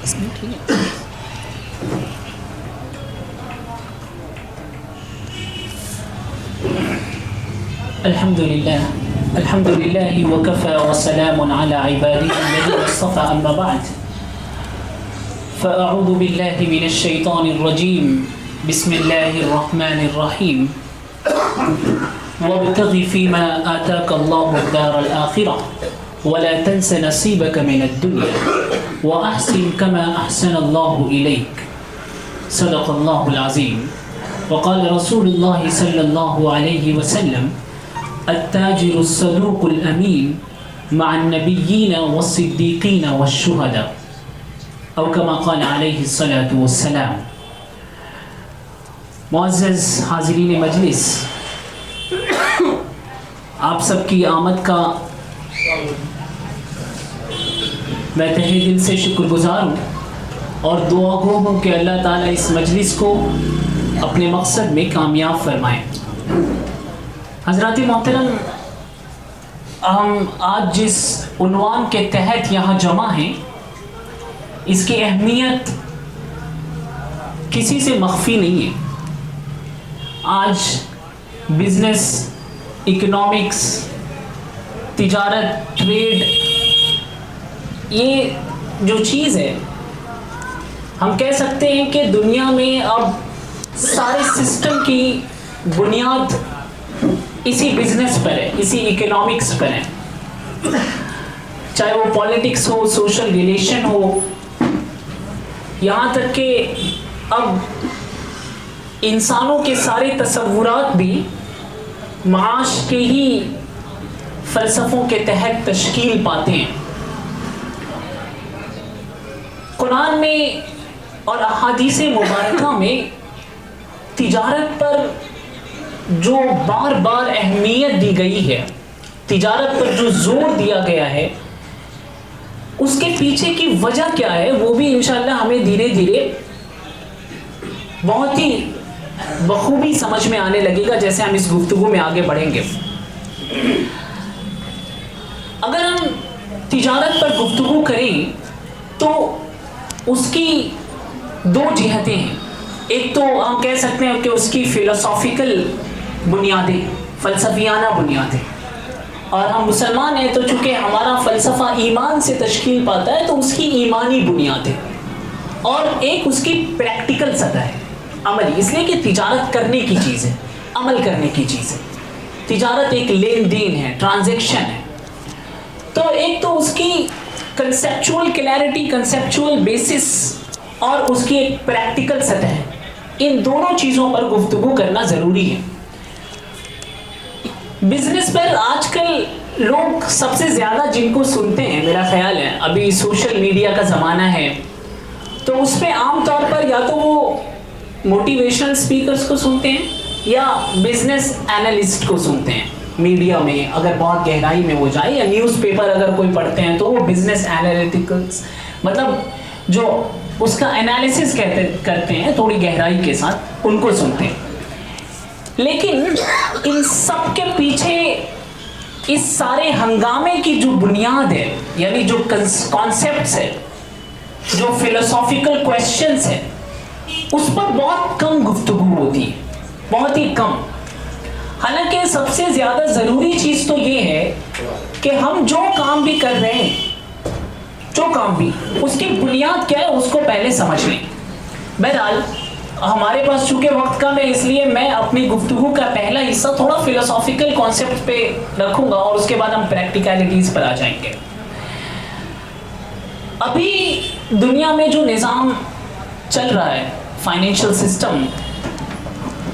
इसमें ठीक है। अल्हम्दुलिल्लाह वकफ़ा वसलामुन अला इबादिहिल्लज़ीना इस्तफ़ा अम्मा बअद फ़अऊज़ु बिल्लाहि मिनश शैतानिर रजीम बिस्मिल्लाहिर रहमानिर रहीम वब्तग़ि फ़ीमा आताका अल्लाहु दारल आख़िरह वला तंस नसीबक मिनद दुनिया वअहसिन कमा अहसन अल्लाहु इलैक सदक़ल्लाहुल अज़ीम वक़ाल रसूलुल्लाह सल्लल्लाहु अलैहि वसल्लम अत्ताजिरु सदूक़ुल अमीन मअन नबिय्यीन वस्सिद्दीक़ीन वश्शुहदा औ कमा क़ाल अलैहि सलातु वस्सलाम। मुअज़्ज़ज़ हाज़िरीन मजलिस, आप सबकी आमद का मैं तहे दिल से शुक्रगुज़ार हूँ और दुआ गो हूँ कि अल्लाह ताला इस मजलिस को अपने मकसद में कामयाब फरमाए। हज़रात मोहतरम, हम आज जिस उन्वान के तहत यहाँ जमा हैं, इसकी अहमियत किसी से मख्फी नहीं है। आज बिजनेस, इकोनॉमिक्स, तिजारत, ट्रेड, ये जो चीज़ है, हम कह सकते हैं कि दुनिया में अब सारे सिस्टम की बुनियाद इसी बिजनेस पर है, इसी इकोनॉमिक्स पर है। चाहे वो पॉलिटिक्स हो, सोशल रिलेशन हो, यहाँ तक कि अब इंसानों के सारे तसव्वुरात भी माश के ही फ़लसफ़ों के तहत तश्कील पाते हैं। कुरान में और अहादीसे मुबारका में तिजारत पर जो बार बार अहमियत दी गई है, तिजारत पर जो जोर दिया गया है, उसके पीछे की वजह क्या है वो भी इंशाअल्लाह हमें धीरे धीरे बहुत ही बखूबी समझ में आने लगेगा जैसे हम इस गुफ्तगू में आगे बढ़ेंगे। अगर हम तिजारत पर गुफ्तगू करें तो उसकी दो जिहतें हैं। एक तो हम कह सकते हैं कि उसकी फिलोसॉफिकल बुनियादें, फ़लसफ़ियाना बुनियादें, और हम मुसलमान हैं तो चूँकि हमारा फ़लसफ़ा ईमान से तश्कील पाता है तो उसकी ईमानी बुनियादें, और एक उसकी प्रैक्टिकल सतह है, अमली, इसलिए कि तिजारत करने की चीज़ है, अमल करने की चीज़ है। तिजारत एक लेन देन है, ट्रांजैक्शन है। तो एक तो उसकी कंसेप्चुअल क्लैरिटी, कंसेप्चुअल बेसिस, और उसकी एक प्रैक्टिकल सतह है। इन दोनों चीज़ों पर गुफ्तगू करना ज़रूरी है। बिजनेस पर आजकल लोग सबसे ज़्यादा जिनको सुनते हैं, मेरा ख्याल है अभी सोशल मीडिया का ज़माना है, तो उस पर आम तौर पर या तो वो मोटिवेशनल स्पीकर्स को सुनते हैं या बिजनेस एनालिस्ट को सुनते हैं। मीडिया में अगर बहुत गहराई में हो जाए, या न्यूज़पेपर अगर कोई पढ़ते हैं तो वो बिजनेस एनालिटिकल्स, मतलब जो उसका एनालिसिस करते हैं थोड़ी गहराई के साथ, उनको सुनते हैं। लेकिन इन सब के पीछे इस सारे हंगामे की जो बुनियाद है, यानी जो कॉन्सेप्ट्स है, जो फिलोसॉफिकल क्वेश्चंस है, उस पर बहुत कम गुफ्तगू होती है, बहुत ही कम। हालांकि सबसे ज़्यादा ज़रूरी चीज़ तो ये है कि हम जो काम भी कर रहे हैं, जो काम भी, उसकी बुनियाद क्या है उसको पहले समझ लें। बहरहाल हमारे पास चूँकि वक्त कम है, इसलिए मैं अपनी गुफ्तगू का पहला हिस्सा थोड़ा फिलोसॉफिकल कॉन्सेप्ट पे रखूँगा और उसके बाद हम प्रैक्टिकलिटीज़ पर आ जाएंगे। अभी दुनिया में जो निज़ाम चल रहा है, फाइनेंशियल सिस्टम,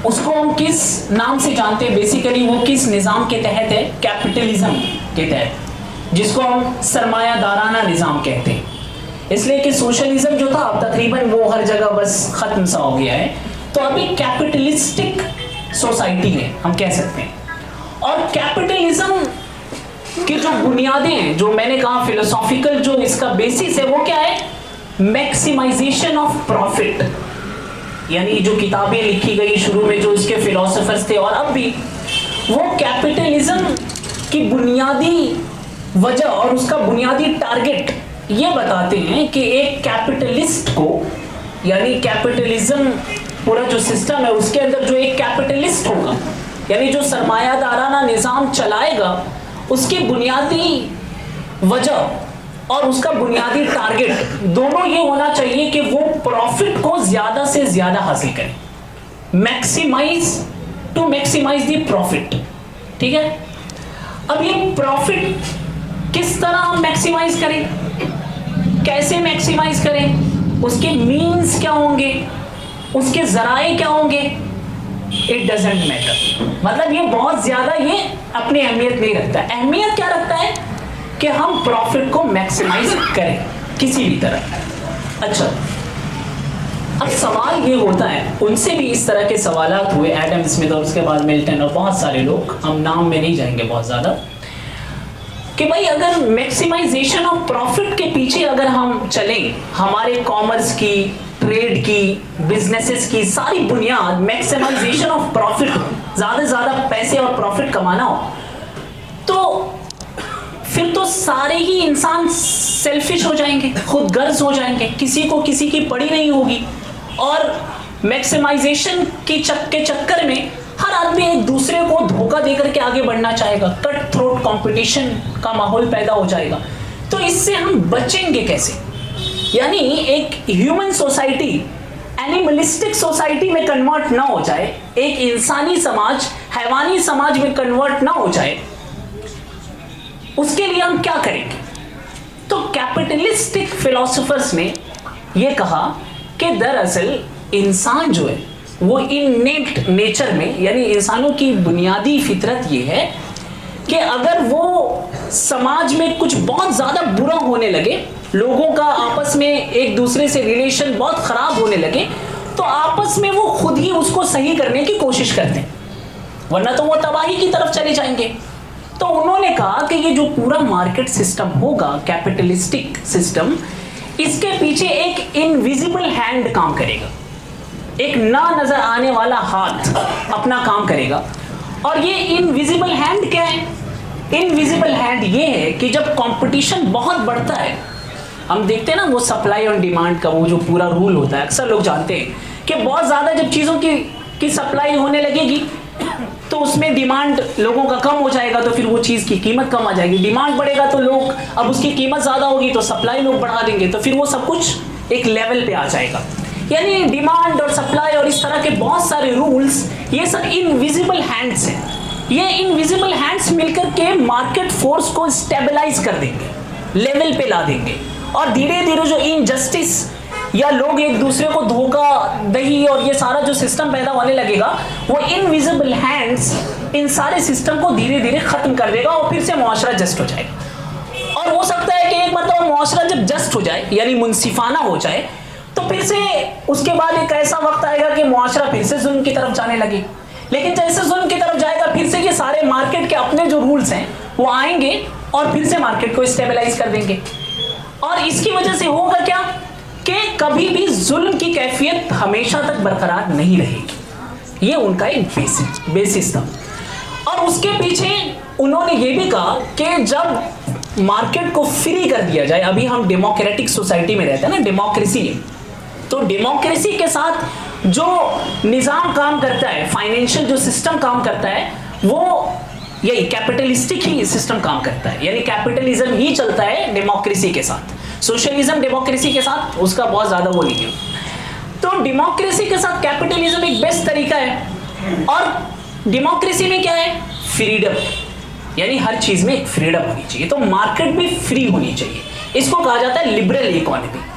उसको हम किस नाम से जानते हैं? बेसिकली वो किस निज़ाम के तहत है? कैपिटलिज्म के तहत, जिसको हम सरमायादाराना निज़ाम कहते हैं। इसलिए कि सोशलिज्म जो था अब तकरीबन वो हर जगह बस ख़त्म सा हो गया है। तो अभी कैपिटलिस्टिक सोसाइटी है, हम कह सकते हैं। और कैपिटलिज्म की जो बुनियादें हैं, जो मैंने कहा फिलोसॉफिकल जो इसका बेसिस है, वो क्या है? Maximisation of profit. यानी जो किताबें लिखी गई शुरू में, जो इसके फिलोसोफर्स थे और अब भी, वो कैपिटलिज्म की बुनियादी वजह और उसका बुनियादी टारगेट ये बताते हैं कि एक कैपिटलिस्ट को, यानी कैपिटलिज्म पूरा जो सिस्टम है उसके अंदर जो एक कैपिटलिस्ट होगा, यानी जो सरमायादाराना निज़ाम चलाएगा, उसकी बुनियादी वजह और उसका बुनियादी टारगेट दोनों ये होना चाहिए कि वो प्रॉफिट को ज़्यादा से ज़्यादा हासिल करें, टू मैक्सिमाइज द प्रॉफिट। ठीक है, अब ये प्रॉफिट किस तरह हम मैक्सिमाइज करें, कैसे मैक्सिमाइज करें, उसके मीन्स क्या होंगे, उसके जराए क्या होंगे, इट डजंट मैटर। मतलब ये बहुत ज्यादा ये अपनी अहमियत नहीं रखता है। अहमियत क्या रखता है कि हम प्रॉफिट को मैक्सिमाइज करें किसी भी तरह। अच्छा, अब सवाल ये होता है, उनसे भी इस तरह के सवालात हुए, एडम स्मिथ और उसके बाद मिल्टन और बहुत सारे लोग, हम नाम में नहीं जाएंगे बहुत ज्यादा, कि भाई अगर मैक्सिमाइजेशन ऑफ प्रॉफिट के पीछे अगर हम चलें, हमारे कॉमर्स की, ट्रेड की, बिजनेसेस की सारी बुनियाद मैक्सिमाइजेशन ऑफ प्रॉफिट, ज्यादा से ज्यादा पैसे और प्रॉफिट कमाना हो, तो फिर तो सारे ही इंसान सेल्फिश हो जाएंगे, खुद गर्ज हो जाएंगे, किसी को किसी की पड़ी नहीं होगी, और मैक्सिमाइजेशन के चक्कर में हर आदमी एक दूसरे को धोखा देकर के आगे बढ़ना चाहेगा, कट थ्रोट कंपटीशन का माहौल पैदा हो जाएगा। तो इससे हम बचेंगे कैसे? यानी एक ह्यूमन सोसाइटी एनिमलिस्टिक सोसाइटी में कन्वर्ट ना हो जाए, एक इंसानी समाज हैवानी समाज में कन्वर्ट ना हो जाए, उसके लिए हम क्या करेंगे? तो कैपिटलिस्टिक फिलोसोफर्स ने यह कहा कि दरअसल इंसान जो है वो इननेट नेचर में, यानी इंसानों की बुनियादी फितरत ये है कि अगर वो समाज में कुछ बहुत ज्यादा बुरा होने लगे, लोगों का आपस में एक दूसरे से रिलेशन बहुत खराब होने लगे, तो आपस में वो खुद ही उसको सही करने की कोशिश करते हैं, वरना तो वो तबाही की तरफ चले जाएंगे। तो उन्होंने कहा कि ये जो पूरा मार्केट सिस्टम होगा, कैपिटलिस्टिक सिस्टम, इसके पीछे एक इनविजिबल हैंड काम करेगा, एक ना नजर आने वाला हाथ अपना काम करेगा। और ये इनविजिबल हैंड क्या है? इनविजिबल हैंड ये है कि जब कंपटीशन बहुत बढ़ता है, हम देखते हैं ना वो सप्लाई और डिमांड का वो जो पूरा रूल होता है, अक्सर लोग जानते हैं कि बहुत ज्यादा जब चीजों की सप्लाई होने लगेगी तो उसमें डिमांड लोगों का कम हो जाएगा, तो फिर वो चीज की कीमत कम आ जाएगी। डिमांड बढ़ेगा तो लोग, अब उसकी कीमत ज्यादा होगी तो सप्लाई लोग बढ़ा देंगे, तो फिर वो सब कुछ एक लेवल पे आ जाएगा। यानी डिमांड और सप्लाई और इस तरह के बहुत सारे रूल्स, ये सब इनविजिबल हैंड्स हैं। ये इनविजिबल हैंड्स मिलकर के मार्केट फोर्स को स्टेबलाइज कर देंगे, लेवल पे ला देंगे, और धीरे धीरे जो इनजस्टिस या लोग एक दूसरे को धोखा दही और ये सारा जो सिस्टम पैदा होने लगेगा, वो इनविजिबल हैंड्स इन सारे सिस्टम को धीरे धीरे खत्म कर देगा और फिर से मुआशरा जस्ट हो जाएगा। और हो सकता है कि एक मतलब मुआशरा जब जस्ट हो जाए, यानी मुनसिफाना हो जाए, तो फिर से उसके बाद एक ऐसा वक्त आएगा कि मुआशरा फिर से जुल्म की तरफ जाने लगे। लेकिन जैसे जुल्म की तरफ जाएगा, फिर से ये सारे मार्केट के अपने जो रूल्स हैं वो आएंगे और फिर से मार्केट को स्टेबलाइज कर देंगे। और इसकी वजह से होगा क्या कि कभी भी जुल्म की कैफियत हमेशा तक बरकरार नहीं रहेगी। ये उनका एक बेसिस था। और उसके पीछे उन्होंने ये भी कहा कि जब मार्केट को फ्री कर दिया जाए, अभी हम डेमोक्रेटिक सोसाइटी में रहते हैं ना, डेमोक्रेसी है, तो डेमोक्रेसी के साथ जो निज़ाम काम करता है, फाइनेंशियल जो सिस्टम काम करता है, वो यही कैपिटलिस्टिक ही सिस्टम काम करता है। यानी कैपिटलिज्म ही चलता है डेमोक्रेसी के साथ, सोशलिज्म डेमोक्रेसी के साथ उसका बहुत ज़्यादा वो नहीं है। तो डेमोक्रेसी के साथ कैपिटलिज्म एक बेस्ट तरीका है। और डेमोक्रेसी में क्या है? फ्रीडम, यानी हर चीज़ में एक फ्रीडम होनी चाहिए, तो मार्केट भी फ्री होनी चाहिए। इसको कहा जाता है लिबरल इकोनॉमी।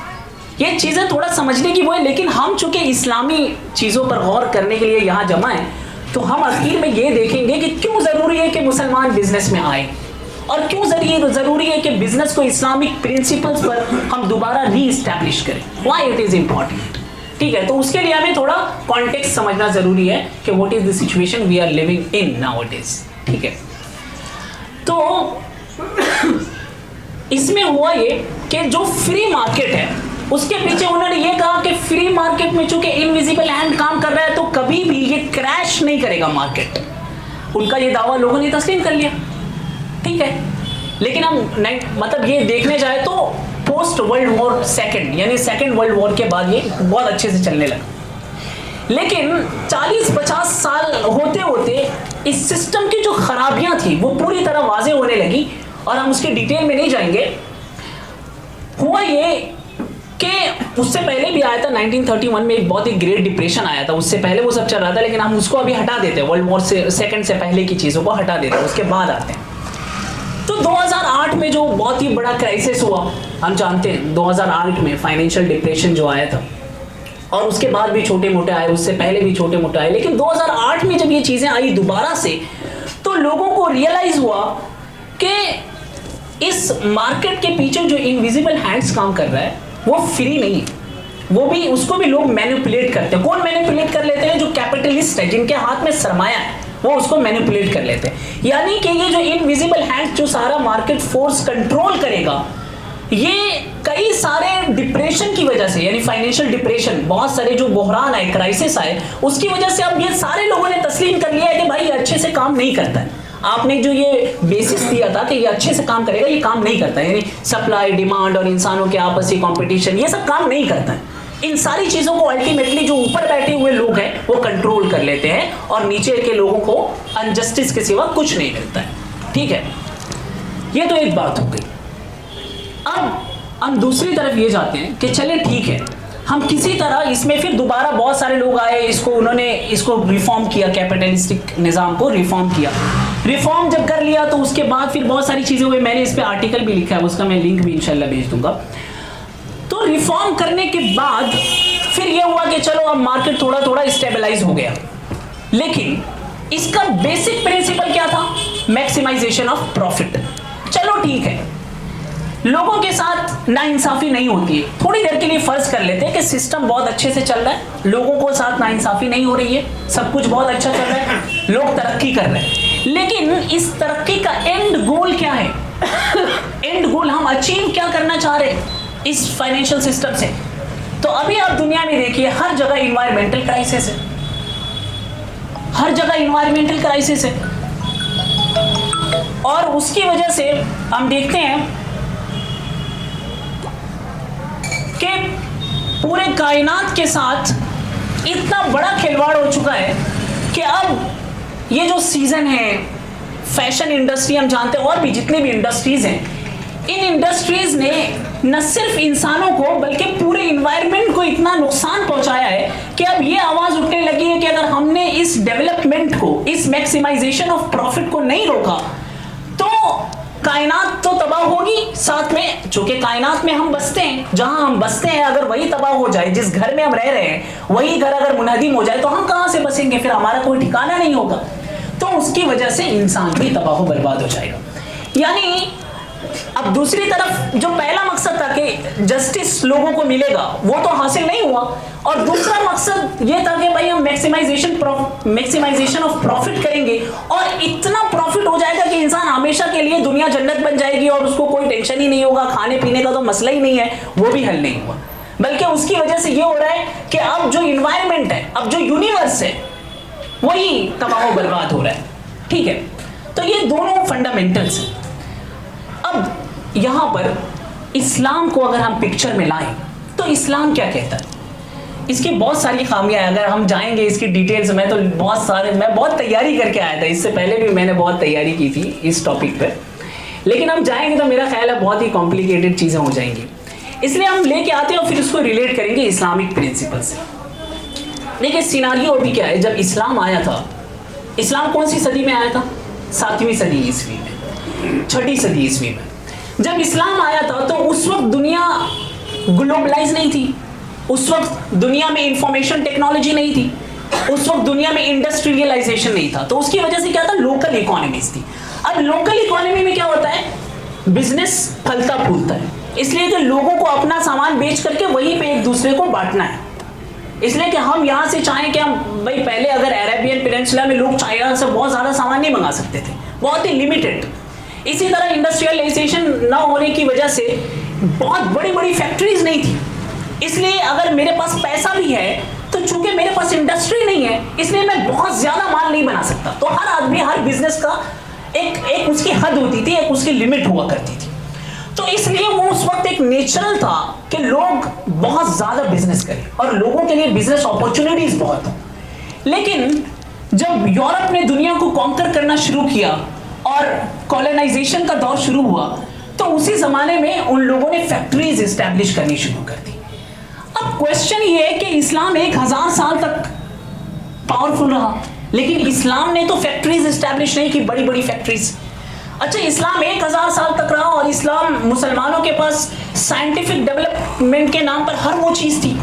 ये चीज़ें थोड़ा समझने की वो है, लेकिन हम चूंकि इस्लामी चीज़ों पर गौर करने के लिए यहाँ जमा हैं, तो हम आखिर में ये देखेंगे कि क्यों ज़रूरी है कि मुसलमान बिजनेस में आए, और क्यों ज़रूरी है कि बिजनेस को इस्लामिक प्रिंसिपल्स पर हम दोबारा री-एस्टैब्लिश करें, व्हाई इट इज़ इम्पॉर्टेंट। ठीक है, तो उसके लिए हमें थोड़ा कॉन्टेक्स्ट समझना ज़रूरी है कि what is the situation we are living in nowadays. ठीक है, तो इसमें हुआ ये कि जो फ्री मार्केट है उसके पीछे उन्होंने ये कहा कि फ्री मार्केट में चूंकि इनविजिबल हैंड काम कर रहा है, तो कभी भी ये क्रैश नहीं करेगा मार्केट। उनका ये दावा लोगों ने तस्लीम कर लिया। ठीक है, लेकिन हम नहीं, मतलब ये देखने जाए तो पोस्ट वर्ल्ड वॉर सेकंड, यानी सेकंड वर्ल्ड वॉर के बाद ये बहुत अच्छे से चलने लगा। लेकिन 40-50 साल होते होते इस सिस्टम की जो खराबियां थी वो पूरी तरह वाज़ेह होने लगी, और हम उसके डिटेल में नहीं जाएंगे। हुआ ये कि उससे पहले भी आया था 1931 में एक बहुत ही ग्रेट डिप्रेशन आया था, उससे पहले वो सब चल रहा था, लेकिन हम उसको अभी हटा देते हैं, वर्ल्ड वॉर से सेकंड से पहले की चीज़ों को हटा देते हैं, उसके बाद आते हैं। तो 2008 में जो बहुत ही बड़ा क्राइसिस हुआ, हम जानते हैं 2008 में फाइनेंशियल डिप्रेशन जो आया था, और उसके बाद भी छोटे मोटे आए, उससे पहले भी छोटे मोटे आए, लेकिन 2008 में जब ये चीज़ें आई दोबारा से, तो लोगों को रियलाइज हुआ कि इस मार्केट के पीछे जो इनविजिबल हैंड्स काम कर रहा है वो फ्री नहीं है, वो भी, उसको भी लोग मैनिपुलेट करते हैं। कौन मैनिपुलेट कर लेते हैं? जो कैपिटलिस्ट है, जिनके हाथ में सरमाया है, वो उसको मैनिपुलेट कर लेते हैं। यानी कि ये जो इनविजिबल हैंड जो सारा मार्केट फोर्स कंट्रोल करेगा, ये कई सारे डिप्रेशन की वजह से, यानी फाइनेंशियल डिप्रेशन, बहुत सारे जो बहरान आए, क्राइसिस आए, उसकी वजह से अब ये सारे लोगों ने तस्लीम कर लिया है कि भाई ये अच्छे से काम नहीं करता है। आपने जो ये बेसिस दिया था कि ये अच्छे से काम करेगा, ये काम नहीं करता है, यानी सप्लाई डिमांड और इंसानों के आपसी कंपटीशन, ये सब काम नहीं करता है। इन सारी चीजों को अल्टीमेटली जो ऊपर बैठे हुए लोग हैं वो कंट्रोल कर लेते हैं, और नीचे के लोगों को अनजस्टिस के सिवा कुछ नहीं मिलता है। ठीक है, ये तो एक बात हो गई। अब हम दूसरी तरफ ये जाते हैं कि चले ठीक है, हम किसी तरह इसमें फिर दोबारा बहुत सारे लोग आए, उन्होंने इसको रिफॉर्म किया, कैपिटलिस्टिक निज़ाम को रिफॉर्म किया। रिफॉर्म जब कर लिया तो उसके बाद फिर बहुत सारी चीज़ें हुई, मैंने इस पर आर्टिकल भी लिखा है, उसका मैं लिंक भी इंशाल्लाह भेज दूंगा। तो रिफॉर्म करने के बाद फिर ये हुआ कि चलो अब मार्केट थोड़ा थोड़ा स्टेबलाइज हो गया, लेकिन इसका बेसिक प्रिंसिपल क्या था? Maximisation of profit. चलो ठीक है, लोगों के साथ नाइंसाफी नहीं होती है, थोड़ी देर के लिए फर्ज कर लेते हैं कि सिस्टम बहुत अच्छे से चल रहा है, लोगों को साथ नाइंसाफी नहीं हो रही है, सब कुछ बहुत अच्छा चल रहा है, लोग तरक्की कर रहे हैं। लेकिन इस तरक्की का एंड गोल क्या है? एंड गोल हम अचीव क्या करना चाह रहे हैं इस फाइनेंशियल सिस्टम से? तो अभी आप दुनिया में देखिए, हर जगह इन्वायरमेंटल क्राइसिस है, हर जगह इन्वायरमेंटल क्राइसिस है, और उसकी वजह से हम देखते हैं कि पूरे कायनात के साथ इतना बड़ा खिलवाड़ हो चुका है कि अब ये जो सीजन है, फैशन इंडस्ट्री हम जानते हैं, और भी जितने भी इंडस्ट्रीज हैं, इन इंडस्ट्रीज ने न सिर्फ इंसानों को बल्कि पूरे इन्वायरमेंट को इतना नुकसान पहुंचाया है कि अब ये आवाज उठने लगी है कि अगर हमने इस डेवलपमेंट को, इस मैक्सिमाइजेशन ऑफ प्रॉफिट को नहीं रोका तो कायनात तो तबाह होगी, साथ में चूंकि कायनात में हम बसते हैं, जहां हम बसते हैं अगर वही तबाह हो जाए, जिस घर में हम रह रहे हैं वही घर अगर मुनहदिम हो जाए तो हम कहां से बसेंगे? फिर हमारा कोई ठिकाना नहीं होगा। तो उसकी वजह से इंसान भी तबाह बर्बाद हो जाएगा। यानी अब दूसरी तरफ जो पहला मकसद था कि जस्टिस लोगों को मिलेगा, वो तो हासिल नहीं हुआ, और दूसरा मकसद ये था कि भाई हम मैक्सिमाइजेशन ऑफ प्रॉफिट करेंगे और इतना प्रॉफिट हो जाएगा कि इंसान हमेशा के लिए दुनिया जन्नत बन जाएगी और उसको कोई टेंशन ही नहीं होगा, खाने पीने का तो मसला ही नहीं है, वो भी हल नहीं हुआ। बल्कि उसकी वजह से ये हो रहा है कि अब जो इन्वायरमेंट है, अब जो यूनिवर्स है, वही तबाह बर्बाद हो रहा है। ठीक है, तो ये दोनों फंडामेंटल्स हैं। अब यहां पर इस्लाम को अगर हम पिक्चर में लाएं तो इस्लाम क्या कहता है? इसकी बहुत सारी खामियां हैं, अगर हम जाएंगे इसकी डिटेल्स में तो मैं बहुत तैयारी करके आया था, इससे पहले भी मैंने बहुत तैयारी की थी इस टॉपिक पर, लेकिन हम जाएंगे तो मेरा ख्याल है बहुत ही कॉम्प्लिकेटेड चीज़ें हो जाएंगी, इसलिए हम लेके आते हैं और फिर उसको रिलेट करेंगे इस्लामिक प्रिंसिपल से। देखिए सिनारियो अभी क्या है, जब इस्लाम आया था, इस्लाम कौन सी सदी में आया था? 7वीं सदी ईस्वी में, 6ठी सदी ईस्वी में जब इस्लाम आया था तो उस वक्त दुनिया ग्लोबलाइज नहीं थी, उस वक्त दुनिया में इंफॉर्मेशन टेक्नोलॉजी नहीं थी, उस वक्त दुनिया में इंडस्ट्रियलाइजेशन नहीं था, तो उसकी वजह से क्या था? लोकल इकोनॉमीज थी। अब लोकल इकोनॉमी में क्या होता है? बिजनेस फलता फूलता है, इसलिए कि लोगों को अपना सामान बेच करके वहीं पे एक दूसरे को बांटना है। इसलिए कि हम यहाँ से चाहें कि हम भाई, पहले अगर अरेबियन पेनिनसुला में लोग चाइना से बहुत ज़्यादा सामान नहीं मंगा सकते थे, बहुत ही लिमिटेड। इसी तरह इंडस्ट्रियलाइजेशन ना होने की वजह से बहुत बड़ी बड़ी फैक्ट्रीज नहीं थी, इसलिए अगर मेरे पास पैसा भी है तो चूंकि मेरे पास इंडस्ट्री नहीं है, इसलिए मैं बहुत ज़्यादा माल नहीं बना सकता। तो हर आदमी, हर बिजनेस का एक उसकी हद होती थी, एक उसकी लिमिट हुआ करती थी। तो इसलिए वो उस वक्त एक नेचुरल था कि लोग बहुत ज्यादा बिजनेस करें और लोगों के लिए बिजनेस अपॉर्चुनिटीज बहुत हो। लेकिन जब यूरोप ने दुनिया को कॉन्कर करना शुरू किया और कॉलोनाइजेशन का दौर शुरू हुआ, तो उसी जमाने में उन लोगों ने फैक्ट्रीज एस्टैब्लिश करनी शुरू कर दी। अब क्वेश्चन ये है कि इस्लाम 1000 साल तक पावरफुल रहा, लेकिन इस्लाम ने तो फैक्ट्रीज एस्टैब्लिश नहीं की, बड़ी बड़ी फैक्ट्रीज। अच्छा, इस्लाम 1000 साल तक रहा और इस्लाम मुसलमानों के पास साइंटिफिक डेवलपमेंट के नाम पर हर वो चीज थी,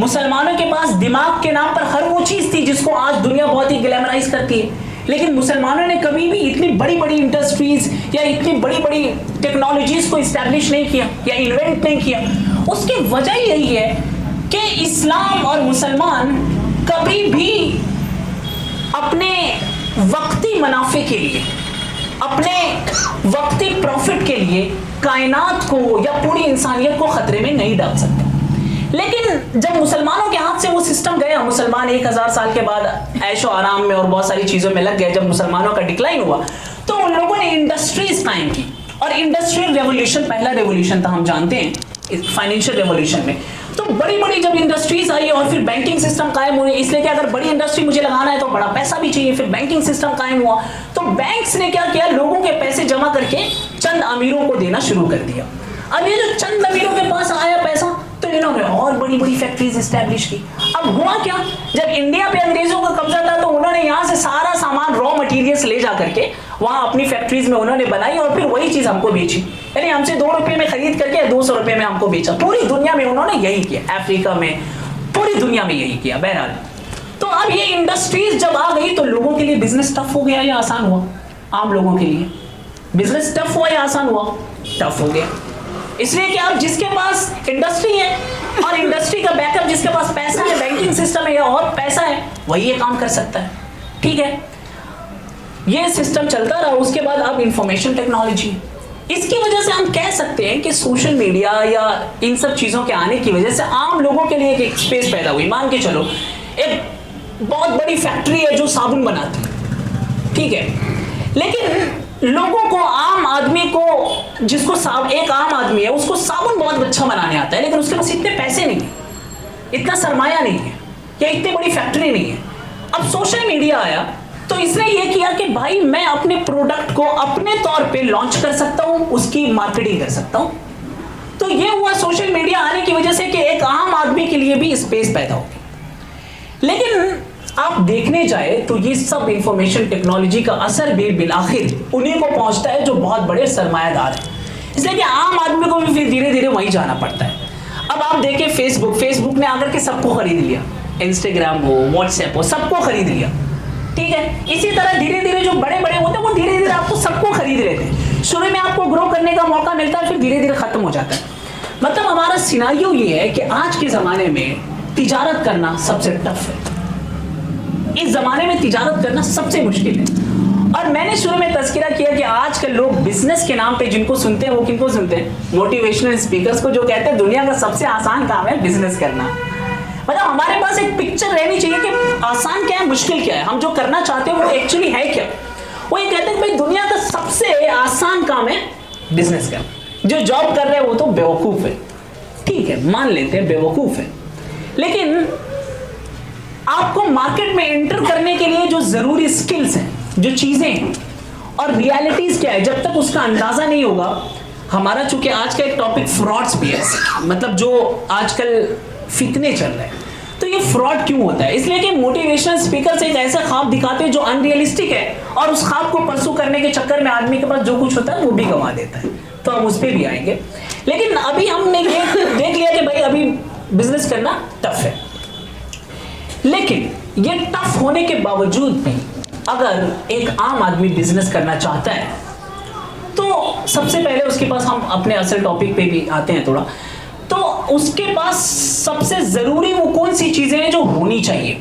मुसलमानों के पास दिमाग के नाम पर हर वो चीज थी जिसको आज दुनिया बहुत ही ग्लैमराइज करती है। लेकिन मुसलमानों ने कभी भी इतनी बड़ी बड़ी इंडस्ट्रीज या इतनी बड़ी बड़ी टेक्नोलॉजीज को इस्टेब्लिश नहीं किया या इन्वेंट नहीं किया। उसकी वजह यही है कि इस्लाम और मुसलमान कभी भी अपने वक्ती मुनाफे के लिए, अपने वक्ती प्रॉफिट के लिए कायनात को या पूरी इंसानियत को खतरे में नहीं डाल सकते। लेकिन जब मुसलमानों के हाथ से वो सिस्टम गया, मुसलमान 1000 साल के बाद ऐशो आराम में और बहुत सारी चीजों में लग गए, जब मुसलमानों का डिक्लाइन हुआ तो उन लोगों ने इंडस्ट्रीज कायम की। और इंडस्ट्रियल रेवोल्यूशन पहला रेवोल्यूशन था, हम जानते हैं, फाइनेंशियल रेवोल्यूशन में। तो बड़ी बड़ी जब इंडस्ट्रीज आई और फिर बैंकिंग सिस्टम कायम हुए, इसलिए कि अगर बड़ी इंडस्ट्री मुझे लगाना है तो बड़ा पैसा भी चाहिए, फिर बैंकिंग सिस्टम कायम हुआ। तो बैंक्स ने क्या किया, लोगों के पैसे जमा करके चंद अमीरों को देना शुरू कर दिया। अब ये जो चंद अमीरों के पास आया पैसा, तो इन्होंने और बड़ी बड़ी फैक्ट्रीज एस्टैब्लिश की। अब हुआ क्या, जब इंडिया पे अंग्रेजों का कब्जा था तो उन्होंने यहाँ से सारा सामान रॉ मटेरियल्स ले जा करके वहां अपनी फैक्ट्रीज में उन्होंने बनाई और फिर वही चीज हमको बेची। यानी हमसे 2 रुपए में खरीद करके 200 रुपए में हमको बेचा। पूरी दुनिया में उन्होंने यही किया, अफ्रीका में, पूरी दुनिया में यही किया। बहरहाल, तो अब ये इंडस्ट्रीज जब आ गई तो लोगों के लिए बिजनेस टफ हो गया या आसान हुआ? आम लोगों के लिए बिजनेस टफ हुआ या आसान हुआ? टफ हो गया। इसलिए कि अब जिसके पास इंडस्ट्री है और इंडस्ट्री का बैकअप, जिसके पास पैसा है, बैंकिंग सिस्टम है या और पैसा है, वही ये काम कर सकता है। ठीक है, ये सिस्टम चलता रहा। उसके बाद अब इंफॉर्मेशन टेक्नोलॉजी, इसकी वजह से हम कह सकते हैं कि सोशल मीडिया या इन सब चीजों के आने की वजह से आम लोगों के लिए एक स्पेस पैदा हुई। मान के चलो, एक बहुत बड़ी फैक्ट्री है जो साबुन बनाती है, ठीक है, लेकिन लोगों को, आम आदमी को, जिसको एक आम आदमी है उसको साबुन बहुत अच्छा बनाने आता है, लेकिन उसके पास इतने पैसे नहीं है, इतना सरमाया नहीं है या इतनी बड़ी फैक्ट्री नहीं है। अब सोशल मीडिया आया तो इसने ये किया कि भाई मैं अपने प्रोडक्ट को अपने तौर पे लॉन्च कर सकता हूं, उसकी मार्केटिंग कर सकता हूं। तो ये हुआ सोशल मीडिया आने की वजह से कि एक आम आदमी के लिए भी स्पेस पैदा हो गई। लेकिन आप देखने जाए तो ये सब इंफॉर्मेशन टेक्नोलॉजी का असर भी बिलाखिर उन्हीं को पहुंचता है जो बहुत बड़े सरमायादार हैं। इसलिए कि आम आदमी को भी फिर धीरे धीरे वहीं जाना पड़ता है। अब आप देखें फेसबुक ने आकर के सबको खरीद लिया, इंस्टाग्राम हो, व्हाट्सएप हो, सबको खरीद लिया। ठीक है, इसी तरह धीरे धीरे जो बड़े बड़े होते हैं वो धीरे धीरे आपको सबको खरीद लेते हैं। शुरू में आपको ग्रो करने का मौका मिलता है, फिर धीरे धीरे खत्म हो जाता है। मतलब हमारा सिनारियो ये है कि आज के जमाने में तिजारत करना सबसे टफ है। इस जमाने में तिजारत करना सबसे मुश्किल है। और मैंने शुरू में तज़किरा किया कि आजकल लोग बिजनेस के नाम पे जिनको सुनते हैं वो किनको सुनते हैं? मोटिवेशनल स्पीकर्स को, जो कहते हैं दुनिया का सबसे आसान काम है बिजनेस करना। मतलब हमारे पास एक पिक्चर रहनी चाहिए कि आसान क्या है, मुश्किल क्या है, हम जो करना चाहते हैं वो एक्चुअली है क्या। वो ये कहते हैं भाई दुनिया का सबसे आसान काम है बिजनेस करना। जो जॉब कर रहे हैं वो तो बेवकूफ है, ठीक है, मान लेते हैं बेवकूफ है, लेकिन आपको मार्केट में एंटर करने के लिए जो जरूरी स्किल्स हैं, जो चीजें हैं और रियलिटीज क्या है, जब तक उसका अंदाजा नहीं होगा। हमारा चूंकि आज का एक टॉपिक फ्रॉड्स भी है, मतलब जो आजकल फितने चल रहे हैं, तो ये फ्रॉड क्यों होता है? इसलिए कि मोटिवेशनल स्पीकर्स एक ऐसा ख्वाब दिखाते हैं जो अनरियलिस्टिक है और उस ख्वाब को परसू करने के चक्कर में आदमी के पास जो कुछ होता है वो भी गंवा देता है। तो हम उस पर भी आएंगे, लेकिन अभी हमने ये देख लिया कि भाई अभी बिजनेस करना टफ है। लेकिन ये टफ होने के बावजूद भी अगर एक आम आदमी बिजनेस करना चाहता है तो सबसे पहले उसके पास, हम अपने असल टॉपिक पे भी आते हैं थोड़ा, तो उसके पास सबसे जरूरी वो कौन सी चीजें हैं जो होनी चाहिए।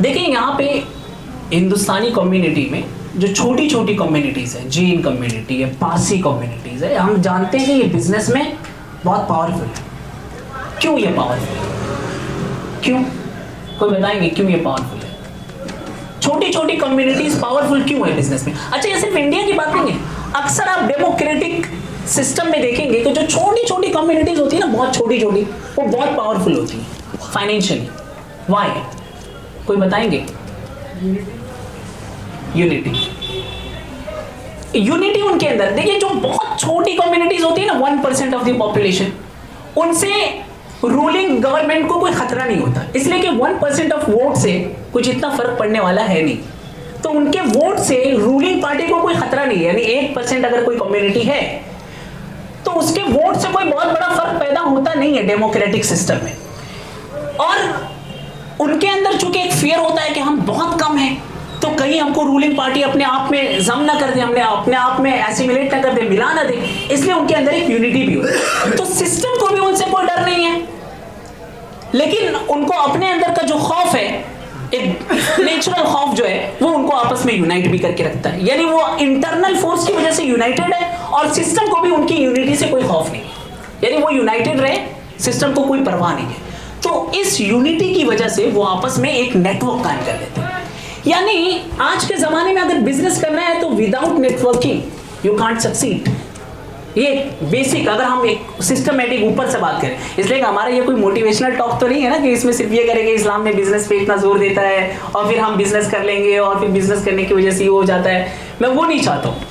देखिए यहाँ पे हिंदुस्तानी कम्युनिटी में जो छोटी छोटी कम्युनिटीज है, जैन कम्युनिटी है, पारसी कम्युनिटीज है, हम जानते हैं कि ये बिजनेस में बहुत पावरफुल है। क्यों ये पावरफुल है? क्यों? कोई बताएंगे क्यों ये पावरफुल है? छोटी छोटी कम्युनिटीज पावरफुल क्यों है बिजनेस में? अच्छा, ये सिर्फ इंडिया की बात नहीं है, अक्सर आप डेमोक्रेटिक सिस्टम में देखेंगे कि जो छोटी छोटी कम्युनिटीज होती है ना, बहुत छोटी छोटी, वो बहुत पावरफुल होती है फाइनेंशियली। व्हाई? कोई बताएंगे? यूनिटी उनके अंदर। देखिए, जो बहुत छोटी कम्युनिटीज होती है ना, 1% ऑफ द पॉपुलेशन, उनसे रूलिंग गवर्नमेंट को कोई खतरा नहीं होता, इसलिए कि 1% ऑफ वोट से कुछ इतना फर्क पड़ने वाला है नहीं। तो उनके वोट से रूलिंग पार्टी को कोई खतरा नहीं है। यानी 1% अगर कोई कम्युनिटी है तो उसके वोट से कोई बहुत बड़ा फर्क पैदा होता नहीं है डेमोक्रेटिक सिस्टम में। और उनके अंदर चूंकि एक फियर होता है कि हम बहुत कम हैं, तो कहीं हमको रूलिंग पार्टी अपने आप में जम ना कर दे, हमने अपने आप में एसिमिलेट ना कर दे, मिला ना दे, इसलिए उनके अंदर एक यूनिटी भी होती है। तो सिस्टम को भी उनसे कोई डर नहीं है, लेकिन उनको अपने अंदर का जो खौफ है, एक नेचुरल खौफ जो है, वो उनको आपस में यूनाइट भी करके रखता है। यानी वो इंटरनल फोर्स की वजह से यूनाइटेड है और सिस्टम को भी उनकी यूनिटी से कोई खौफ नहीं है। यानी वो यूनाइटेड रहे, सिस्टम को कोई परवाह नहीं है। तो इस यूनिटी की वजह से वो आपस में एक नेटवर्क कायम कर लेते हैं। यानी आज के जमाने में अगर बिजनेस करना है तो without networking you can't succeed. ये बेसिक, अगर हम एक सिस्टमेटिक ऊपर से बात करें, इसलिए हमारा ये कोई मोटिवेशनल टॉक तो नहीं है ना कि इसमें सिर्फ ये करेंगे इस्लाम में बिजनेस पे इतना जोर देता है और फिर हम बिजनेस कर लेंगे और फिर बिजनेस करने की वजह से ये हो जाता है। मैं वो नहीं चाहता हूँ।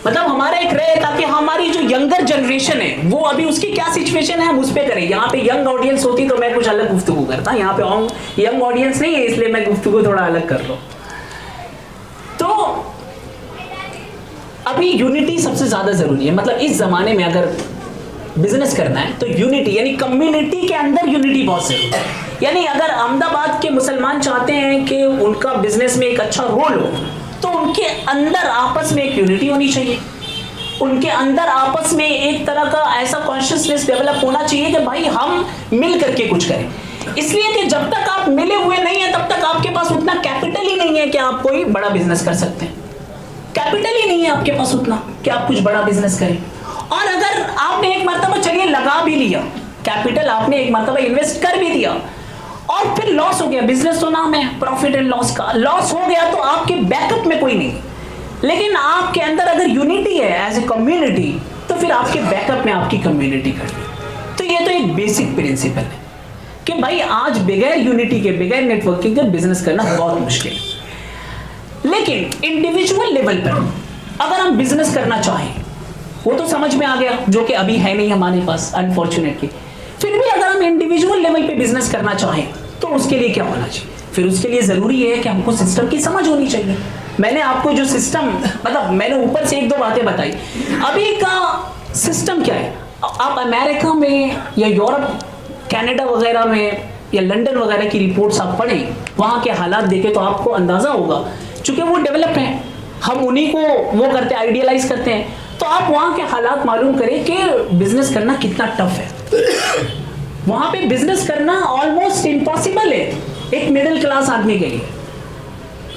मतलब हमारा एक रहे ताकि हमारी जो यंगर जनरेशन है वो अभी उसकी क्या सिचुएशन है हम उस पर करें। यहाँ पे यंग ऑडियंस होती तो मैं कुछ अलग गुफ्तगू करता, यहाँ पे यंग ऑडियंस नहीं है, इसलिए मैं गुफ्तगू थोड़ा अलग कर रहा हूँ। तो अभी यूनिटी सबसे ज्यादा जरूरी है। मतलब इस जमाने में अगर बिजनेस करना है तो यूनिटी, यानी कम्युनिटी के अंदर यूनिटी बहुत जरूरी है। यानी अगर अहमदाबाद के मुसलमान चाहते हैं कि उनका बिजनेस में एक अच्छा रोल हो, तो उनके अंदर आपस में एक यूनिटी होनी चाहिए। उनके अंदर आपस में एक तरह का ऐसा कॉन्शियसनेस डेवलप होना चाहिए कि भाई हम मिल करके कुछ करें। इसलिए कि जब तक आप मिले हुए नहीं है तब तक आपके पास उतना कैपिटल ही नहीं है कि आप कोई बड़ा बिजनेस कर सकते हैं। कैपिटल ही नहीं है आपके पास उतना कि आप कुछ बड़ा बिजनेस करें। और अगर आपने एक मर्तबा चलिए लगा भी लिया कैपिटल, आपने एक मर्तबा इन्वेस्ट कर भी दिया और फिर लॉस हो गया, बिजनेस तो नाम है प्रॉफिट एंड लॉस का, लॉस हो गया तो आपके बैकअप में कोई नहीं। लेकिन आपके अंदर अगर यूनिटी है एज ए कम्युनिटी, तो फिर आपके बैकअप में आपकी कम्युनिटी खड़ी। तो ये तो एक बेसिक प्रिंसिपल है कि भाई आज बगैर यूनिटी के, बगैर नेटवर्किंग के बिजनेस करना बहुत मुश्किल है। लेकिन इंडिविजुअल लेवल पर अगर हम बिजनेस करना चाहें, वो तो समझ में आ गया, जो कि अभी है नहीं हमारे पास अनफॉर्चुनेटली। फिर भी अगर हम इंडिविजुअल लेवल पे बिजनेस करना चाहें तो उसके लिए क्या होना चाहिए? फिर उसके लिए जरूरी है कि हमको सिस्टम की समझ होनी चाहिए। मैंने आपको जो सिस्टम, मतलब मैंने ऊपर से एक दो बातें बताई। अभी का सिस्टम क्या है? आप अमेरिका में या यूरोप, कनाडा वगैरह में या लंदन वगैरह की रिपोर्ट्स आप पढ़ें, वहाँ के हालात देखें तो आपको अंदाजा होगा, चूंकि वो डेवलप हैं, हम उन्हीं को वो करते हैं, आइडियलाइज करते हैं। तो आप वहाँ के हालात मालूम करें कि बिजनेस करना कितना टफ है। वहाँ पे बिजनेस करना ऑलमोस्ट इम्पॉसिबल है एक मिडिल क्लास आदमी के लिए।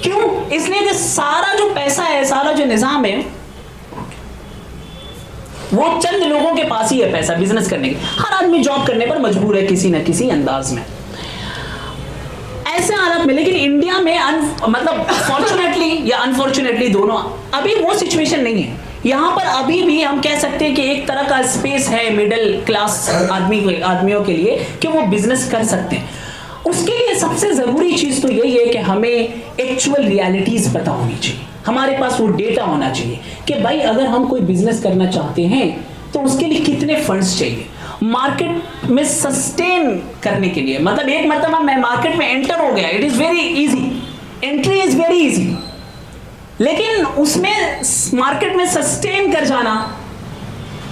क्यों? इसलिए कि सारा जो पैसा है, सारा जो निजाम है, वो चंद लोगों के पास ही है पैसा बिजनेस करने के। हर आदमी जॉब करने पर मजबूर है किसी न किसी अंदाज में, ऐसे हालत में। लेकिन इंडिया में मतलब फॉर्चुनेटली या अनफॉर्चुनेटली दोनों, अभी वो सिचुएशन नहीं है। यहाँ पर अभी भी हम कह सकते हैं कि एक तरह का स्पेस है मिडिल क्लास आदमियों के लिए कि वो बिजनेस कर सकते हैं। उसके लिए सबसे जरूरी चीज तो यही है कि हमें एक्चुअल रियलिटीज पता होनी चाहिए, हमारे पास वो डेटा होना चाहिए कि भाई अगर हम कोई बिजनेस करना चाहते हैं तो उसके लिए कितने फंड्स चाहिए मार्केट में सस्टेन करने के लिए। मतलब एक मतलब मैं मार्केट में एंटर हो गया, it is very easy, entry is very easy, लेकिन उसमें मार्केट में सस्टेन कर जाना,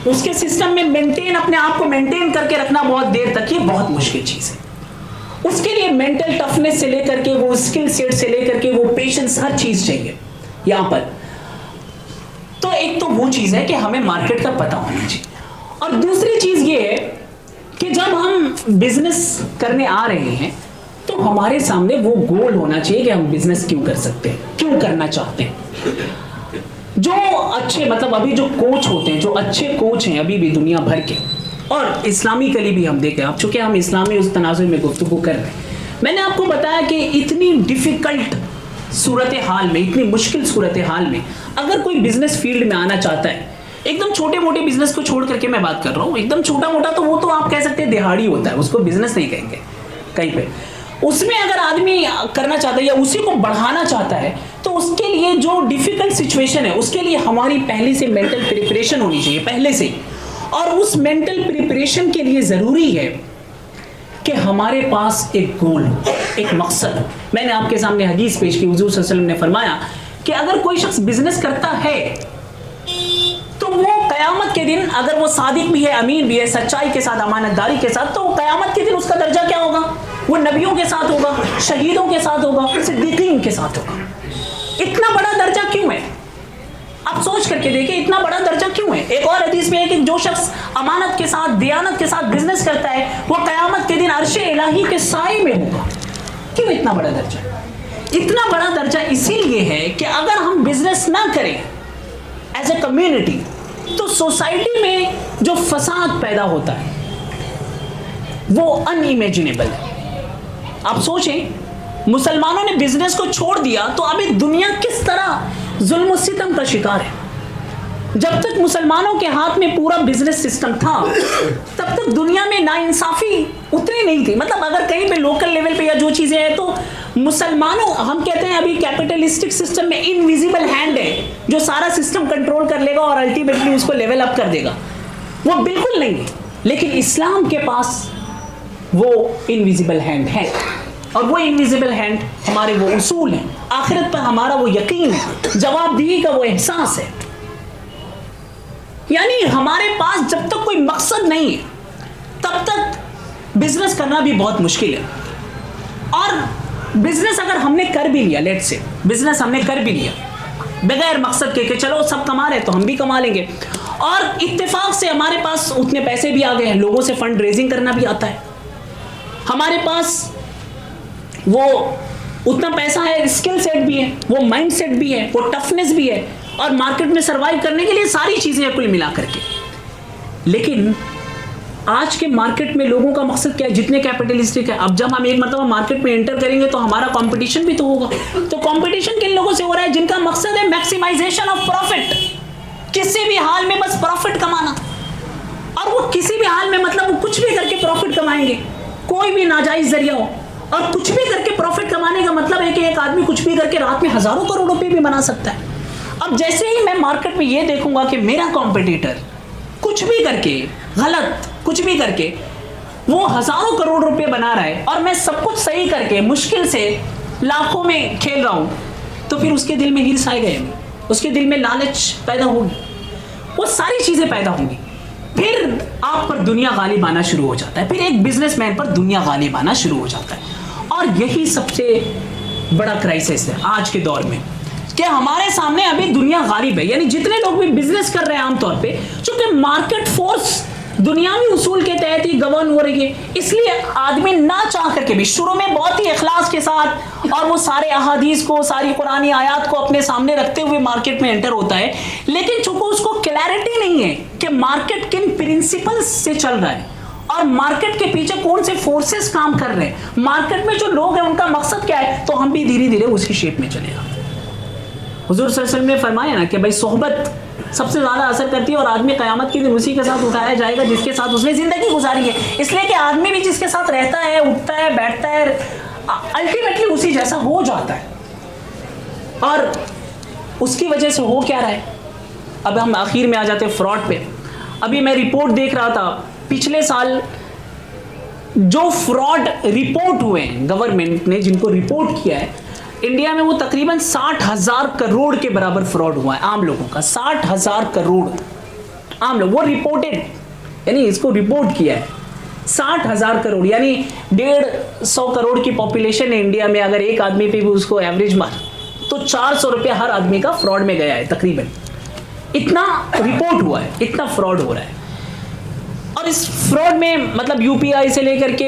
उसके सिस्टम में मेंटेन, अपने आप को मेंटेन करके रखना बहुत देर तक, ये बहुत मुश्किल चीज है। उसके लिए मेंटल टफनेस से लेकर के वो स्किल सेट से लेकर के वो पेशेंस, हर चीज चाहिए यहां पर। तो एक तो वो चीज है कि हमें मार्केट का पता होना चाहिए, और दूसरी चीज ये है कि जब हम बिजनेस करने आ रहे हैं तो हमारे सामने वो गोल होना चाहिए कि हम बिजनेस क्यों कर सकते हैं, क्यों करना चाहते हैं। जो अच्छे, मतलब अभी जो कोच होते हैं, जो अच्छे कोच हैं अभी भी दुनिया भर के, और इस्लामिकली भी हम देखें, अब चूंकि हम इस्लामी उस तनाजुर में गुफ्तगू कर रहे हैं, मैंने आपको बताया कि इतनी डिफिकल्ट सूरत हाल में, इतनी मुश्किल सूरत हाल में अगर कोई बिजनेस फील्ड में आना चाहता है, एकदम छोटे मोटे बिजनेस को छोड़ करके मैं बात कर रहा हूँ, एकदम छोटा मोटा तो वो तो आप कह सकते हैं दिहाड़ी होता है, उसको बिजनेस नहीं कहेंगे कहीं पे, उसमें अगर आदमी करना चाहता है या उसी को बढ़ाना चाहता है तो उसके लिए जो डिफिकल्ट सिचुएशन है उसके लिए हमारी पहले से मेंटल प्रिपरेशन होनी चाहिए, पहले से। और उस मेंटल प्रिपरेशन के लिए जरूरी है कि हमारे पास एक गोल, एक मकसद। मैंने आपके सामने हदीस पेश की, हुजूर सल्लल्लाहु अलैहि वसल्लम ने फरमाया कि अगर कोई शख्स बिजनेस करता है तो वो कयामत के दिन, अगर वो सादिक भी है, अमीन भी है, सच्चाई के साथ, अमानतदारी के साथ, तो कयामत के दिन उसका दर्जा क्या होगा? वो नबियों के साथ होगा, शहीदों के साथ होगा, सिद्दीकीन के साथ होगा। इतना बड़ा दर्जा क्यों है? आप सोच करके देखिए, इतना बड़ा दर्जा क्यों है? एक और हदीस में है कि जो शख्स अमानत के साथ, दियानत के साथ बिजनेस करता है वो कयामत के दिन अर्शे इलाही के साए में होगा। क्यों इतना बड़ा दर्जा? इतना बड़ा दर्जा इसीलिए है कि अगर हम बिजनेस ना करें एज ए कम्युनिटी तो सोसाइटी में जो फसाद पैदा होता है वो अनइमेजिनेबल है। आप सोचें, मुसलमानों ने बिजनेस को छोड़ दिया तो अभी दुनिया किस तरह जुल्म सितम का शिकार है। जब तक मुसलमानों के हाथ में पूरा बिजनेस सिस्टम था तब तक दुनिया में नाइंसाफी उतनी नहीं थी। मतलब अगर कहीं पे लोकल लेवल पे या जो चीजें हैं तो मुसलमानों, हम कहते हैं अभी कैपिटलिस्टिक सिस्टम में इनविजिबल हैंड है जो सारा सिस्टम कंट्रोल कर लेगा और अल्टीमेटली उसको लेवल अप कर देगा, वो बिल्कुल नहीं है। लेकिन इस्लाम के पास वो इनविजिबल हैंड है और वो इनविजिबल हैंड हमारे वो उसूल हैं, आखिरत पर हमारा वो यकीन है, जवाबदेही का वो एहसास है। यानी हमारे पास जब तक कोई मकसद नहीं है तब तक बिजनेस करना भी बहुत मुश्किल है। और बिजनेस अगर हमने कर भी लिया, लेट्स से बिजनेस हमने कर भी लिया बगैर मकसद के कि चलो सब कमा रहे तो हम भी कमा लेंगे, और इत्तेफाक से हमारे पास उतने पैसे भी आ गए हैं, लोगों से फंड रेजिंग करना भी आता है, हमारे पास वो उतना पैसा है, स्किल सेट भी है, वो माइंड सेट भी है, वो टफनेस भी है, और मार्केट में सरवाइव करने के लिए सारी चीजें हैं कुल मिला करके। लेकिन आज के मार्केट में लोगों का मकसद क्या है? जितने कैपिटलिस्टिक है, अब जब हम एक मतलब मार्केट में एंटर करेंगे तो हमारा कंपटीशन भी तो होगा। तो कंपटीशन किन लोगों से हो रहा है? जिनका मकसद है मैक्सिमाइजेशन ऑफ प्रॉफिट, किसी भी हाल में बस प्रॉफिट कमाना। और वो किसी भी हाल में मतलब वो कुछ भी करके प्रॉफिट कमाएंगे, कोई भी नाजायज जरिया हो। और कुछ भी करके प्रॉफिट कमाने का मतलब है कि एक आदमी कुछ भी करके रात में हजारों करोड़ रुपए भी बना सकता है। अब जैसे ही मैं मार्केट में ये देखूंगा कि मेरा कॉम्पिटिटर कुछ भी करके, गलत कुछ भी करके वो हजारों करोड़ रुपए बना रहा है और मैं सब कुछ सही करके मुश्किल से लाखों में खेल रहा हूं, तो फिर उसके दिल में हिर्स आएगा, उसके दिल में लालच पैदा होगी, वो सारी चीजें पैदा होंगी। फिर आप पर दुनिया गालिब आना शुरू हो जाता है, फिर एक बिजनेसमैन पर दुनिया गालिब आना शुरू हो जाता है। और यही सबसे बड़ा क्राइसिस है आज के दौर में कि हमारे सामने अभी दुनिया गालिब है। यानी जितने लोग भी बिजनेस कर रहे हैं आमतौर पे, चूंकि मार्केट फोर्स दुनियावी उसूल के तहत ही गवर्न हो रही है, इसलिए आदमी ना चाह करके भी शुरू में बहुत ही इखलास के साथ और वो सारे अहादीस को, सारी कुरानी आयात को अपने सामने रखते हुए मार्केट में एंटर होता है। लेकिन चूंकि उसको क्लैरिटी नहीं है कि मार्केट किन प्रिंसिपल्स से चल रहा है और मार्केट के पीछे कौन से फोर्सेस काम कर रहे हैं, मार्केट में जो लोग हैं उनका मकसद क्या है, तो हम भी धीरे धीरे उसी शेप में चलेगा। हुजूर सल्लल्लाहु अलैहि वसल्लम ने फरमाया ना कि भाई सोहबत सबसे ज्यादा असर करती है और आदमी कयामत के दिन उसी के साथ उठाया जाएगा जिसके साथ उसने जिंदगी गुजारी है। इसलिए कि आदमी भी जिसके साथ रहता है, उठता है, बैठता है, अल्टीमेटली उसी जैसा हो जाता है। और उसकी वजह से हो क्या रहा है, अब हम आखिर में आ जाते हैं फ्रॉड पे। अभी मैं रिपोर्ट देख रहा था, पिछले साल जो फ्रॉड रिपोर्ट हुए हैं गवर्नमेंट ने जिनको रिपोर्ट किया है, इंडिया में वो तकरीबन 60,000 करोड़ के बराबर फ्रॉड हुआ है आम लोगों का। 60,000 करोड़ आम लोग, वो रिपोर्टेड, यानी इसको रिपोर्ट किया है। 60,000 करोड़ यानी 150 करोड़ की पॉपुलेशन है इंडिया में, अगर एक आदमी पे भी उसको एवरेज मार तो 400 रुपया हर आदमी का फ्रॉड में गया है तकरीबन। इतना रिपोर्ट हुआ है, इतना फ्रॉड हो रहा है। और इस फ्रॉड में मतलब यूपीआई से लेकर के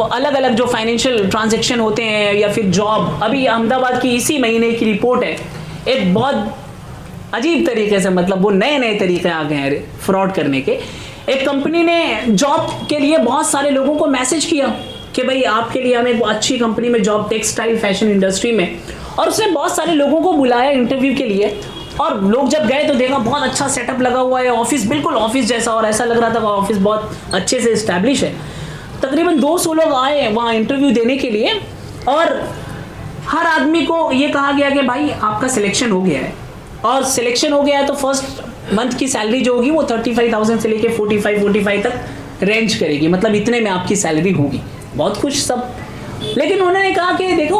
अलग अलग जो फाइनेंशियल ट्रांजैक्शन होते हैं या फिर जॉब, अभी अहमदाबाद की इसी महीने की रिपोर्ट है, एक बहुत अजीब तरीके से मतलब वो नए नए तरीके आ गए हैं फ्रॉड करने के। एक कंपनी ने जॉब के लिए बहुत सारे लोगों को मैसेज किया कि भाई आपके लिए हमें अच्छी कंपनी में जॉब, टेक्सटाइल फैशन इंडस्ट्री में, और उसने बहुत सारे लोगों को बुलाया इंटरव्यू के लिए, और लोग जब गए तो देखा बहुत अच्छा सेटअप लगा हुआ है, ऑफिस बिल्कुल ऑफिस जैसा, और ऐसा लग रहा था ऑफिस बहुत अच्छे से इस्टेब्लिश है। तकरीबन 200 लोग आए वहाँ इंटरव्यू देने के लिए, और हर आदमी को ये कहा गया कि भाई आपका सिलेक्शन हो गया है, और सिलेक्शन हो गया है तो फर्स्ट मंथ की सैलरी जो होगी वो 35,000 से लेके 45 तक रेंज करेगी, मतलब इतने में आपकी सैलरी होगी। बहुत खुश सब, लेकिन उन्होंने कहा कि देखो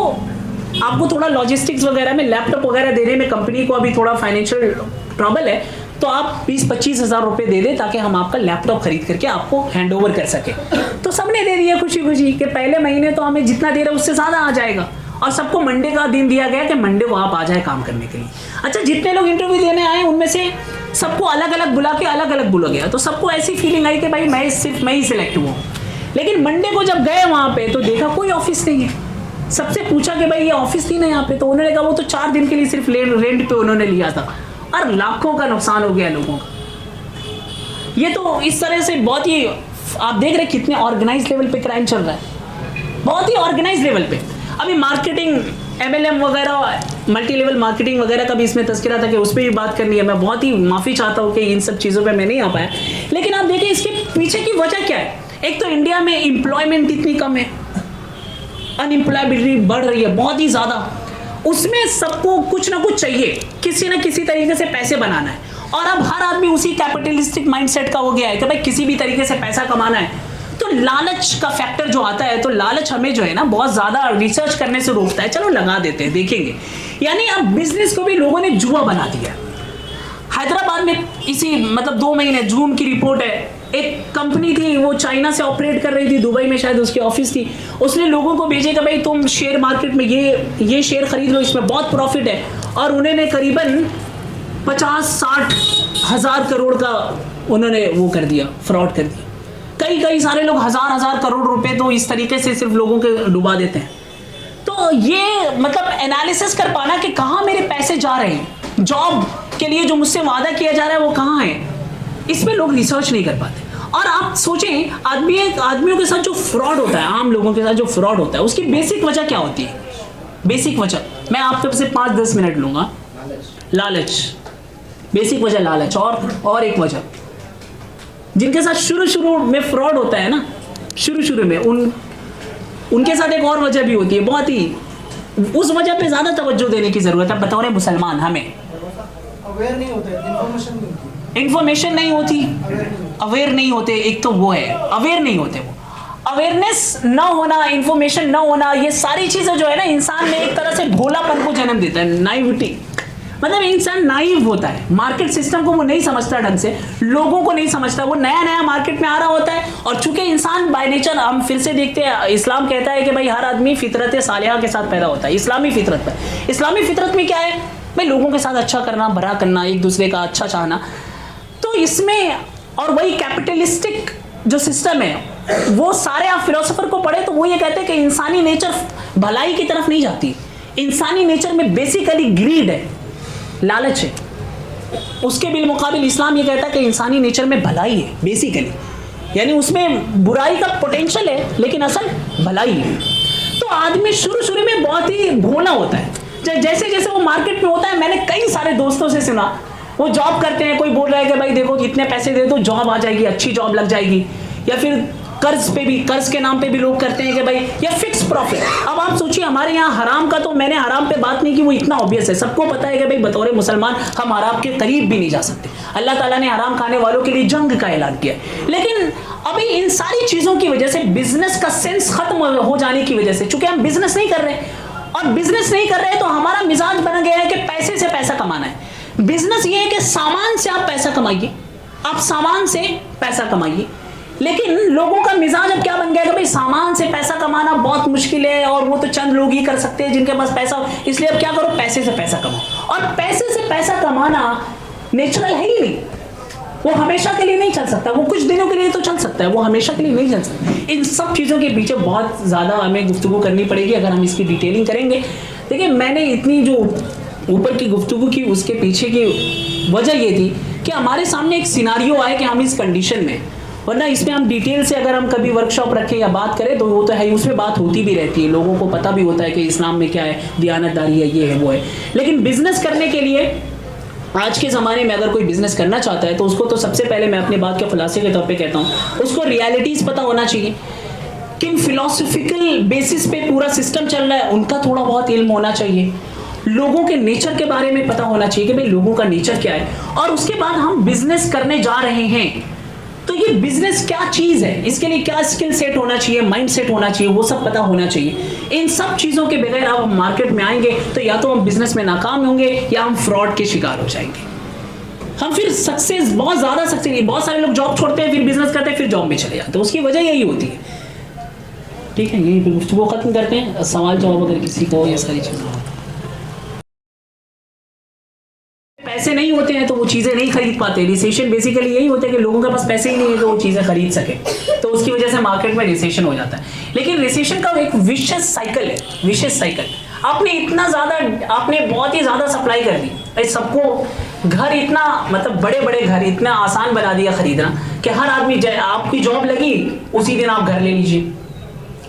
आपको थोड़ा लॉजिस्टिक्स वगैरह में, लैपटॉप वगैरह देने में कंपनी को अभी थोड़ा फाइनेंशियल ट्रबल है, तो आप 20-25 हज़ार रुपये दे दें ताकि हम आपका लैपटॉप खरीद करके आपको हैंड ओवर कर सकें। तो सबने दे दिया खुशी खुशी कि पहले महीने तो हमें जितना दे रहे उससे ज़्यादा आ जाएगा, और सबको मंडे का दिन दिया गया कि मंडे को आप आ जाए काम करने के लिए। अच्छा, जितने लोग इंटरव्यू देने आए उनमें से सबको अलग अलग बुला के अलग अलग बोला गया, तो सबको ऐसी फीलिंग आई कि भाई सिर्फ मैं ही सिलेक्ट हुआ। लेकिन मंडे को जब गए वहाँ पे तो देखा कोई ऑफिस नहीं है। सबसे पूछा कि भाई ये ऑफिस नहीं है यहाँ पे, तो उन्होंने कहा वो तो 4 दिन के लिए सिर्फ रेंट पे उन्होंने लिया था, और लाखों का नुकसान हो गया लोगों का। ये तो इस तरह से बहुत ही, आप देख रहे कितने ऑर्गेनाइज लेवल पे क्राइम चल रहा है, बहुत ही ऑर्गेनाइज लेवल पे। अभी मार्केटिंग MLM वगैरह, मल्टी लेवल मार्केटिंग वगैरह का भी इसमें तज़किरा था कि उस पर भी बात करनी है। मैं बहुत ही माफ़ी चाहता हूँ कि इन सब चीज़ों पे मैं नहीं आ पाया, लेकिन आप देखिए इसके पीछे की वजह क्या है। एक तो इंडिया में एम्प्लॉयमेंट इतनी कम है, अनएम्प्लॉयबिलिटी बढ़ रही है बहुत ही ज़्यादा, उसमें सबको कुछ ना कुछ चाहिए, किसी ना किसी तरीके से पैसे बनाना है, और अब हर आदमी उसी कैपिटलिस्टिक माइंडसेट का हो गया है कि भाई किसी भी तरीके से पैसा कमाना है। तो लालच का फैक्टर जो आता है, तो लालच हमें जो है ना बहुत ज़्यादा रिसर्च करने से रोकता है, चलो लगा देते हैं देखेंगे। यानी अब बिजनेस को भी लोगों ने जुआ बना दिया। हैदराबाद में इसी मतलब 2 महीने, जून की रिपोर्ट है, एक कंपनी थी वो चाइना से ऑपरेट कर रही थी, दुबई में शायद उसकी ऑफिस थी, उसने लोगों को भेजे कि भाई तुम शेयर मार्केट में ये शेयर खरीद लो, इसमें बहुत प्रॉफिट है, और उन्होंने करीबन 50-60 हज़ार करोड़ का उन्होंने वो कर दिया, फ्रॉड कर दिया। कई सारे लोग हजार करोड़ रुपए तो इस तरीके से सिर्फ लोगों के डुबा देते हैं। तो ये मतलब एनालिसिस कर पाना कि कहाँ मेरे पैसे जा रहे हैं, जॉब के लिए जो मुझसे वादा किया जा रहा है वो कहाँ है, इसमें लोग रिसर्च नहीं कर पाते। और आप सोचें आदमियों के साथ जो फ्रॉड होता है, आम लोगों के साथ जो फ्रॉड होता है, उसकी बेसिक वजह क्या होती है? बेसिक वजह मैं आपके से 5-10 मिनट लूंगा। लालच, बेसिक वजह लालच। और एक वजह जिनके साथ शुरू में फ्रॉड होता है ना, शुरू में उनके साथ एक और वजह भी होती है, बहुत ही उस वजह पे ज्यादा तवज्जो देने की जरूरत है। बतौर मुसलमान हमें अवेयर नहीं होते, इंफॉर्मेशन नहीं होती, अवेयर नहीं होते। एक तो वो है अवेयर नहीं होते, वो अवेयरनेस ना होना, इंफॉर्मेशन ना होना, ये सारी चीजें जो है ना इंसान में एक तरह से भोलापन को जन्म देता है, नाइविटी। मतलब इंसान नाइव होता है, मार्केट सिस्टम को वो नहीं समझता ढंग से, लोगों को नहीं समझता, वो नया मार्केट में आ रहा होता है। और चूंकि इंसान बाय नेचर, हम फिर से देखते हैं, इस्लाम कहता है कि भाई हर आदमी फितरत सालिहा के साथ पैदा होता है, इस्लामी फितरत पर। इस्लामी फितरत में क्या है भाई, लोगों के साथ अच्छा करना, भला करना, एक दूसरे का अच्छा चाहना। तो इसमें और वही कैपिटलिस्टिक जो सिस्टम है, वो सारे आप फिलोसोफर को पढ़े तो वो ये कहते हैं कि इंसानी नेचर भलाई की तरफ नहीं जाती, इंसानी नेचर में बेसिकली ग्रीड है, लालच है। उसके बिलमुकाबिल इस्लाम ये कहता है कि इंसानी नेचर में भलाई है बेसिकली, यानी उसमें बुराई का पोटेंशियल है लेकिन असल भलाई है। तो आदमी शुरू में बहुत ही भोला होता है, जैसे जैसे वो मार्केट में होता है। मैंने कई सारे दोस्तों से सुना, वो जॉब करते हैं, कोई बोल रहा है कि भाई देखो इतने पैसे दे दो जॉब आ जाएगी, अच्छी जॉब लग जाएगी, या फिर कर्ज के नाम पे भी लोग करते हैं कि भाई या फिक्स प्रॉफिट। अब आप सोचिए, हमारे यहाँ हराम का, तो मैंने हराम पे बात नहीं की, वो इतना ऑब्वियस है, सबको पता है कि भाई बतौर मुसलमान हम हराम के करीब भी नहीं जा सकते। अल्लाह ताला ने हराम खाने वालों के लिए जंग का ऐलान किया। लेकिन अभी इन सारी चीजों की वजह से, बिजनेस का सेंस खत्म हो जाने की वजह से, चूंकि हम बिजनेस नहीं कर रहे, और बिजनेस नहीं कर रहे तो हमारा मिजाज बन गया है कि पैसे से पैसा कमाना है। बिजनेस ये है कि सामान से आप पैसा कमाइए, आप सामान से पैसा कमाइए। लेकिन लोगों का मिजाज अब क्या बन गया कि भाई सामान से पैसा कमाना बहुत मुश्किल है, और वो तो चंद लोग ही कर सकते हैं जिनके पास पैसा हो, इसलिए अब क्या करो, पैसे से पैसा कमाओ। और पैसे से पैसा कमाना नेचुरल है ही नहीं, वो हमेशा के लिए नहीं चल सकता, वो कुछ दिनों के लिए तो चल सकता है, वो हमेशा के लिए नहीं चल सकता। इन सब चीज़ों के पीछे बहुत ज़्यादा हमें गुफ्तगू करनी पड़ेगी अगर हम इसकी डिटेलिंग करेंगे। देखिए, मैंने इतनी जो ऊपर की गुफ्तगू की, उसके पीछे की वजह ये थी कि हमारे सामने एक सिनारियो आया कि हम इस कंडीशन में, वरना इसमें हम डिटेल से अगर हम कभी वर्कशॉप रखें या बात करें तो वो तो है, उसमें बात होती भी रहती है, लोगों को पता भी होता है कि इस्लाम में क्या है, दियानतदारी है, ये है वो है। लेकिन बिजनेस करने के लिए आज के ज़माने में अगर कोई बिजनेस करना चाहता है तो उसको तो सबसे पहले मैं अपनी बात के खुलासे के तौर पे कहता हूँ, उसको रियलिटीज़ पता होना चाहिए, किन फिलोसफिकल बेसिस पे पूरा सिस्टम चल रहा है उनका थोड़ा बहुत इल्म होना चाहिए, लोगों के नेचर के बारे में पता होना चाहिए कि भाई लोगों का नेचर क्या है, और उसके बाद हम बिजनेस करने जा रहे हैं तो ये बिजनेस क्या चीज है, इसके लिए क्या स्किल सेट होना चाहिए, माइंड सेट होना चाहिए, वो सब पता होना चाहिए। इन सब चीजों के बगैर आप मार्केट में आएंगे तो या तो हम बिजनेस में नाकाम होंगे या हम फ्रॉड के शिकार हो जाएंगे। हम फिर सक्सेस बहुत ज्यादा सक्सेस, बहुत सारे लोग जॉब छोड़ते हैं फिर बिजनेस करते हैं फिर जॉब में चले जाते हैं, उसकी वजह यही होती है। ठीक है, यही गुफ्तगू खत्म करते हैं, सवाल जवाब अगर किसी को ये सारी चीजें पैसे नहीं होते हैं तो वो चीज़ें नहीं खरीद पाते। रिसेशन बेसिकली यही होता है कि लोगों के पास पैसे ही नहीं है तो वो चीज़ें खरीद सके, तो उसकी वजह से मार्केट में रिसेशन हो जाता है। लेकिन रिसेशन का एक विशेष साइकिल है, विशेष साइकिल। आपने इतना ज़्यादा, आपने बहुत ही ज़्यादा सप्लाई कर दी, सबको घर इतना, मतलब बड़े बड़े घर इतना आसान बना दिया खरीदना कि हर आदमी, आपकी जॉब लगी उसी दिन आप घर ले लीजिए,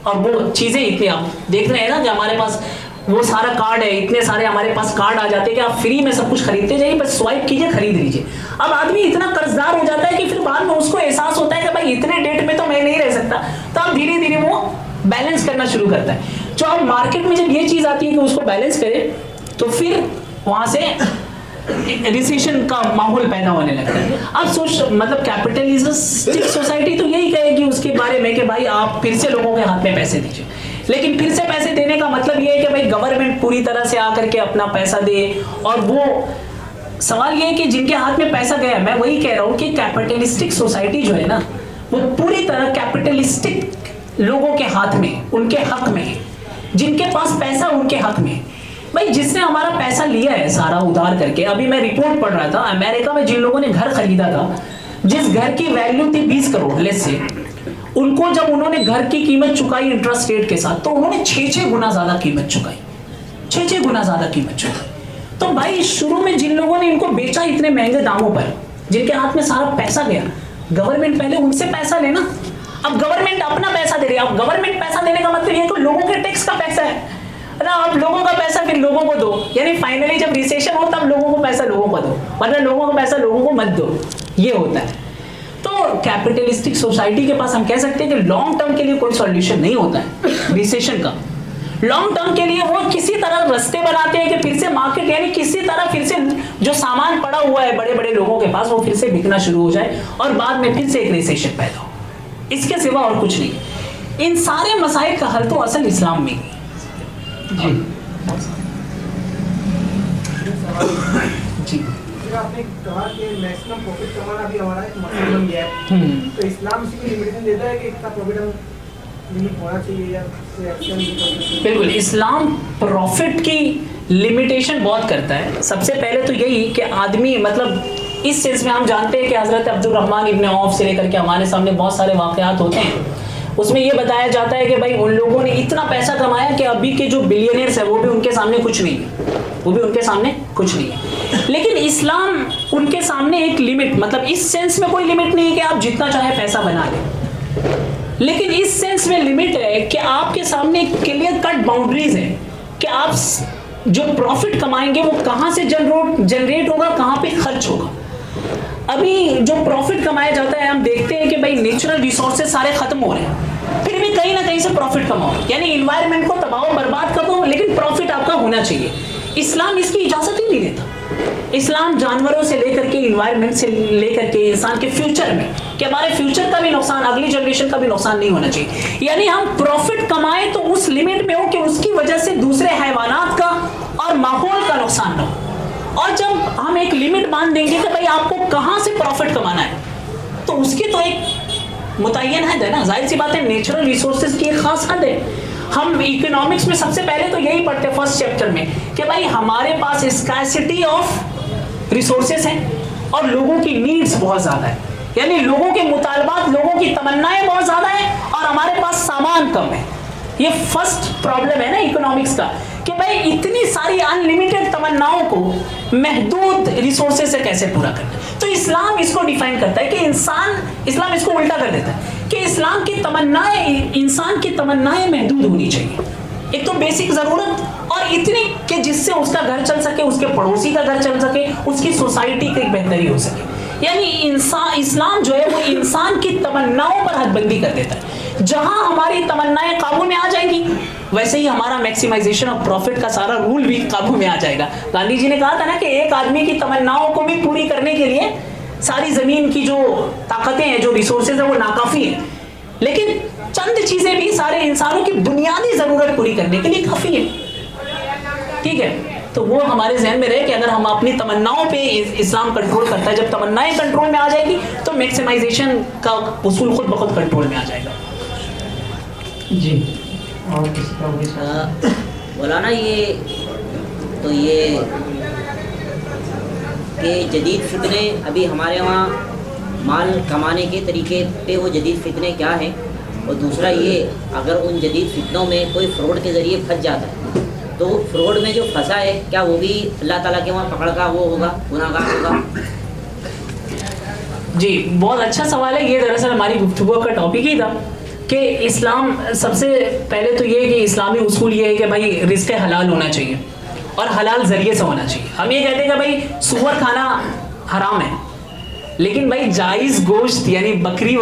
और वो चीज़ें इतनी, आप देख रहे हैं ना कि हमारे पास वो सारा कार्ड है, इतने सारे हमारे पास कार्ड आ जाते हैं कि आप फ्री में सब कुछ खरीदते जाइए, बस स्वाइप कीजिए, खरीद लीजिए। अब आदमी इतना कर्जदार हो जाता है कि फिर बाद में उसको एहसास होता है कि भाई इतने डेट में तो मैं नहीं रह सकता, तो अब धीरे धीरे वो बैलेंस करना शुरू करता है। तो अब मार्केट में जब ये चीज आती है कि उसको बैलेंस करे तो फिर वहां से रिसेशन का माहौल पैदा होने लगता है। अब मतलब कैपिटलिस्टिक सोसाइटी तो यही कहेगी उसके बारे में कि भाई आप फिर से लोगों के हाथ में पैसे दीजिए, लेकिन फिर से पैसे देने का मतलब ये है कि भाई गवर्नमेंट पूरी तरह से आकर के अपना पैसा दे, और वो सवाल ये है कि जिनके हाथ में पैसा गया, मैं वही कह रहा हूँ कि कैपिटलिस्टिक सोसाइटी जो है ना वो पूरी तरह कैपिटलिस्टिक लोगों के हाथ में, उनके हक में है, जिनके पास पैसा उनके हक में है। भाई जिसने हमारा पैसा लिया है सारा उधार करके, अभी मैं रिपोर्ट पढ़ रहा था अमेरिका में जिन लोगों ने घर खरीदा था, जिस घर की वैल्यू थी 20 करोड़ लेट्स से, उनको जब उन्होंने घर की कीमत चुकाई इंटरेस्ट रेट के साथ तो उन्होंने 6 गुना ज्यादा कीमत चुकाई, 6 गुना ज्यादा कीमत चुकाई। तो भाई शुरू में जिन लोगों ने इनको बेचा इतने महंगे दामों पर, जिनके हाथ में सारा पैसा गया, गवर्नमेंट पहले उनसे पैसा लेना। अब गवर्नमेंट अपना पैसा दे रही है, अब गवर्नमेंट पैसा देने का मतलब ये तो लोगों के टैक्स का पैसा है ना, अब लोगों का पैसा फिर लोगों को दो, यानी फाइनली जब रिसेशन हो तब लोगों को पैसा लोगों को दो, मतलब लोगों को पैसा लोगों को मत दो, ये होता है। तो कैपिटलिस्टिक सोसाइटी के पास हम कह सकते हैं कि लॉन्ग टर्म के लिए कोई सॉल्यूशन नहीं होता है रिसेशन का। लॉन्ग टर्म के लिए वो किसी तरह रास्ते बनाते हैं कि फिर से मार्केट, यानी किसी तरह फिर से जो सामान पड़ा हुआ है बड़े बड़े लोगों के पास वो फिर से बिकना शुरू हो जाए और बाद में फिर से एक रिसेशन पैदा हो, इसके सिवा और कुछ नहीं। इन सारे मसाइल का हल तो असल इस्लाम में जी जी आपने कहा कि मैक्सिमम प्रॉफिट कमाना भी हमारा एक मकसद बन गया है, तो इस्लाम इसकी लिमिटेशन देता है कि इतना प्रॉफिट हम लिमिट होना चाहिए या एक्शन? बिल्कुल, इस्लाम प्रॉफिट की लिमिटेशन बहुत करता है। सबसे पहले तो यही कि आदमी, मतलब इस सेंस में हम जानते हैं कि हजरत अब्दुल रहमान इब्न औफ से लेकर के हमारे सामने बहुत सारे वाकयात होते हैं, उसमें ये बताया जाता है कि भाई उन लोगों ने इतना पैसा कमाया कि अभी के जो बिलियनियर्स है वो भी उनके सामने कुछ नहीं है, वो भी उनके सामने कुछ नहीं है। लेकिन इस्लाम उनके सामने एक लिमिट, मतलब इस सेंस में कोई लिमिट नहीं है कि आप जितना चाहे पैसा बना लें, लेकिन इस सेंस में लिमिट है कि आपके सामने क्लियर कट बाउंड्रीज है कि आप जो प्रॉफिट कमाएंगे वो कहां से जनरेट होगा, कहां पे खर्च होगा। अभी जो प्रॉफिट कमाया जाता है हम देखते हैं कि भाई नेचुरल रिसोर्सेज सारे खत्म हो रहे हैं, फिर भी कहीं ना कहीं से प्रॉफिट कमाओ, यानी इन्वायरमेंट को तबाह बर्बाद कर दो, लेकिन प्रॉफिट आपका होना चाहिए। इस्लाम इसकी इजाजत ही नहीं देता। इस्लाम जानवरों से लेकर के, इन्वायरमेंट से लेकर के इंसान के फ्यूचर में, कि हमारे फ्यूचर का भी नुकसान, अगली जनरेशन का भी नुकसान नहीं होना चाहिए। यानी हम प्रॉफिट कमाएं तो उस लिमिट में हो कि उसकी वजह से दूसरे हैवानात का और माहौल का नुकसान ना हो। और जब हम एक लिमिट मान देंगे कि भाई आपको कहां से प्रॉफिट कमाना है, तो उसकी तो एक मुतय्यन हद है ना, जाहिर सी बात है। नेचुरल रिसोर्सेज की एक खास हद है। हम इकोनॉमिक्स में सबसे पहले तो यही पढ़ते हैं फर्स्ट चैप्टर में कि भाई हमारे पास स्कार्सिटी ऑफ रिसोर्सेज हैं और लोगों की नीड्स बहुत ज्यादा है, यानी लोगों के मुतालबात, लोगों की तमन्नाएं बहुत ज्यादा है और हमारे पास सामान कम है। ये फर्स्ट प्रॉब्लम है ना इकोनॉमिक्स का, कि भाई इतनी सारी अनलिमिटेड तमन्नाओं को महदूद रिसोर्सेज से कैसे पूरा करना। तो इस्लाम इसको डिफाइन करता है कि इस्लाम इसको उल्टा कर देता है कि इस्लाम की तमन्नाएं, इंसान की तमन्नाएं महदूद होनी चाहिए। एक तो बेसिक जरूरत, और इतनी कि जिससे उसका घर चल सके, उसके पड़ोसी का घर चल सके, उसकी सोसाइटी की बेहतरी हो सके। यानी इस्लाम जो है वो इंसान की तमन्नाओं पर हदबंदी कर देता है। जहां हमारी तमन्नाएं काबू में आ जाएंगी, वैसे ही हमारा मैक्सिमाइजेशन ऑफ प्रॉफिट का सारा रूल भी काबू में आ जाएगा। गांधी जी ने कहा था ना कि एक आदमी की तमन्नाओं को भी पूरी करने के लिए सारी जमीन की जो ताकतें हैं, जो रिसोर्सेज है, वो नाकाफी है, लेकिन चंद चीजें भी सारे इंसानों की बुनियादी जरूरत पूरी करने के लिए काफी है। ठीक है, तो वो हमारे जहन में रहे कि अगर हम अपनी तमन्नाओं पे इस्लाम कंट्रोल करता है, जब तमन्नाएं कंट्रोल में आ जाएगी तो मैक्सिमाइजेशन का उसूल खुद ब खुद कंट्रोल में आ जाएगा। जी, और किसी का बोला ना ये कि जदीद फितने अभी हमारे वहाँ माल कमाने के तरीके पे वो जदीद फितने क्या हैं, और दूसरा ये अगर उन जदीद फितनों में कोई फ्रॉड के ज़रिए फंस जाता है तो फ्रॉड में जो फंसा है क्या वो भी अल्लाह ताला के वहाँ पकड़ का वो होगा, गुनाहगार होगा? जी, बहुत अच्छा सवाल है। ये दरअसल हमारी गुफ्तगू का टॉपिक ही था कि इस्लाम, सबसे पहले तो ये है कि इस्लामी उसूल ये है कि भाई रिज़्क़ हलाल होना चाहिए और हलाल ज़रिए से होना चाहिए। हम ये कहते हैं कि भाई सूअर खाना हराम है, लेकिन भाई जायज़ गोश्त यानी बकरे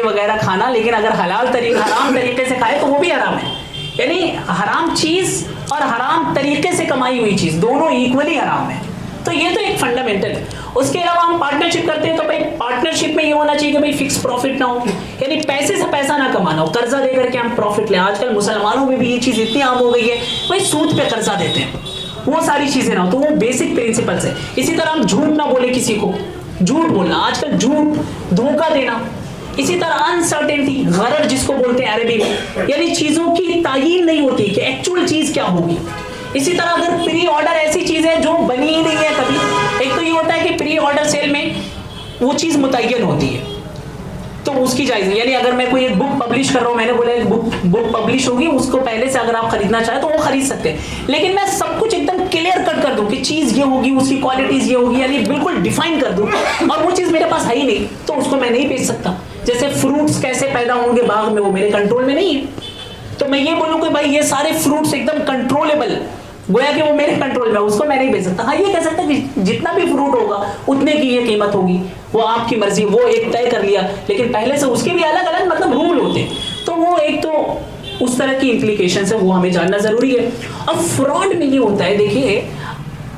वगैरह खाना, लेकिन अगर हराम तरीके से खाए तो वो भी हराम है। यानी हराम चीज़ और हराम तरीके से कमाई हुई चीज़ दोनों इक्वली हराम है। तो ये तो एक फंडामेंटल है। उसके अलावा हम पार्टनरशिप करते हैं तो भाई पार्टनरशिप में ये होना चाहिए कि भाई फिक्स प्रॉफिट ना हो, यानी पैसे से पैसा ना कमाना हो, कर्जा दे करके हम प्रॉफिट लें। आजकल मुसलमानों में भी ये चीज़ इतनी आम हो गई है, भाई सूद पे कर्जा देते हैं, वो सारी चीज़ें ना हो। तो वो बेसिक प्रिंसिपल्स है। इसी तरह हम झूठ ना बोले किसी को, झूठ बोलना आजकल, झूठ, धोखा देना। इसी तरह अनसर्टेनिटी, गरर जिसको बोलते हैं अरबी में, यानी चीज़ों की तायीन नहीं होती कि एक्चुअल चीज़ क्या होगी। इसी तरह अगर प्री ऑर्डर ऐसी चीज़ है जो बनी ही नहीं है कभी, एक तो ये होता है कि प्री ऑर्डर सेल में वो चीज़ मुतय्यन होती है तो उसकी जायज़ नहीं। यानी अगर मैं कोई एक बुक पब्लिश कर रहा हूँ, मैंने बोला एक बुक पब्लिश होगी, उसको पहले से अगर आप खरीदना चाहें तो वो खरीद सकते हैं, लेकिन मैं सब कुछ एकदम क्लियर कट कर दूं कि चीज़ ये होगी, उसकी क्वालिटीज़ ये होगी, यानी बिल्कुल डिफाइन कर दूं, और वो चीज़ मेरे पास है ही नहीं तो उसको मैं नहीं बेच सकता। जैसे फ्रूट्स कैसे पैदा होंगे बाग में, वो मेरे कंट्रोल में नहीं है, तो मैं ये बोलूँ कि भाई ये सारे फ्रूट्स एकदम कंट्रोलेबल, गोया कि वो मेरे कंट्रोल में, उसको मैं नहीं बेच सकता। हाँ, ये कह सकता कि जितना भी फ्रूट होगा उतने की ये कीमत होगी, वो आपकी मर्जी, वो एक तय कर लिया, लेकिन पहले से उसके भी अलग अलग मतलब रूल होते हैं। तो वो एक तो उस तरह की इम्प्लीकेशन है, वो हमें जानना जरूरी है। अब फ्रॉड में ये होता है, देखिए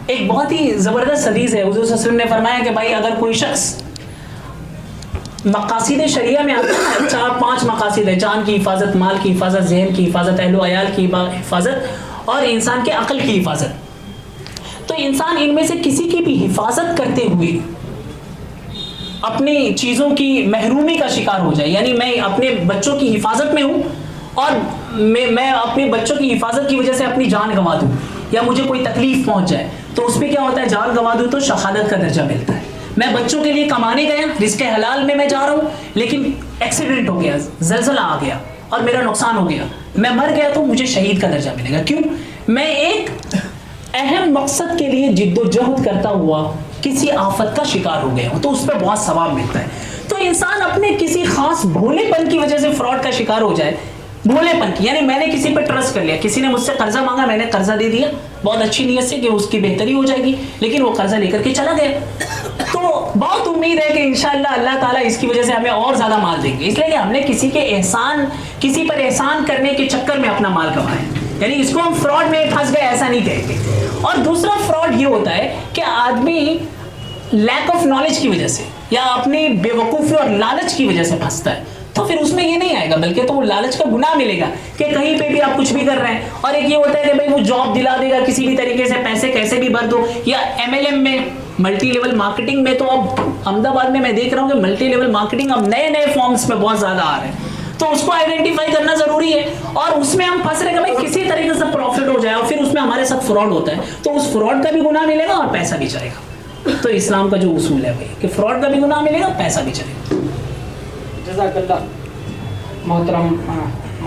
एक बहुत ही जबरदस्त हदीस है, हुज़ूर सल्लल्लाहु अलैहि वसल्लम ने फरमाया कि भाई अगर कोई शख्स मकासिद शरिया में आता है, 4-5 मकासिद है, जान की हिफाजत, माल की हिफाजत, जहन की हिफाजत, अहलो अयाल की हिफाजत और इंसान के अक्ल की हिफाजत। तो इंसान इनमें से किसी की भी हिफाजत करते हुए अपनी चीज़ों की महरूमी का शिकार हो जाए, यानी मैं अपने बच्चों की हिफाजत में हूँ और मैं अपने बच्चों की हिफाजत की वजह से अपनी जान गंवा दूँ या मुझे कोई तकलीफ पहुँच जाए, तो उसमें क्या होता है, जान गंवा दूँ तो शहादत का दर्जा मिलता है। मैं बच्चों के लिए कमाने गया, रिज़्क़ हलाल में मैं जा रहा हूँ, लेकिन एक्सीडेंट हो गया, ज़लज़ला आ गया और मेरा नुकसान हो गया, मैं मर गया, तो मुझे शहीद का दर्जा मिलेगा। क्यों? मैं एक अहम मकसद के लिए जिद्दोजहद करता हुआ किसी आफत का शिकार हो गया हूँ, तो उस पर बहुत सवाब मिलता है। तो इंसान अपने किसी खास भोलेपन की वजह से फ्रॉड का शिकार हो जाए, भोलेपन की, यानी मैंने किसी पर ट्रस्ट कर लिया, किसी ने मुझसे कर्जा मांगा, मैंने कर्जा दे दिया बहुत अच्छी नीयत से कि उसकी बेहतरी हो जाएगी, लेकिन वो कर्जा लेकर के चला गया। तो बहुत उम्मीद है कि इंशाअल्लाह अल्लाह ताला इसकी वजह से हमें और ज्यादा माल देंगे, इसलिए कि हमने किसी पर एहसान करने के चक्कर में अपना माल कमाया, यानी इसको हम फ्रॉड में फंस गए ऐसा नहीं कहेंगे। और दूसरा फ्रॉड ये होता है कि आदमी लैक ऑफ नॉलेज की वजह से या अपनी बेवकूफ़ी और लालच की वजह से फंसता है, तो फिर उसमें ये नहीं आएगा, बल्कि तो वो लालच का गुनाह मिलेगा कि कहीं पे भी आप कुछ भी कर रहे हैं। और एक ये होता है कि भाई वो जॉब दिला देगा किसी भी तरीके से, पैसे कैसे भी भर दो, या MLM में, मल्टी लेवल मार्केटिंग में, तो अब अहमदाबाद में मैं देख रहा हूँ कि मल्टी लेवल मार्केटिंग अब नए नए फॉर्म्स में बहुत ज़्यादा आ रहे हैं, तो उसको आइडेंटिफाई करना जरूरी है। और उसमें हम फंस रहे हैं कि भाई किसी तरीके से प्रॉफिट हो जाए और फिर उसमें हमारे साथ फ्रॉड होता है, तो उस फ्रॉड का भी गुनाह मिलेगा और पैसा भी चलेगा। तो इस्लाम का जो उसूल है भाई कि फ्रॉड का भी गुनाह मिलेगा, पैसा भी चलेगा। जज़ाकल्लाह मोहतरम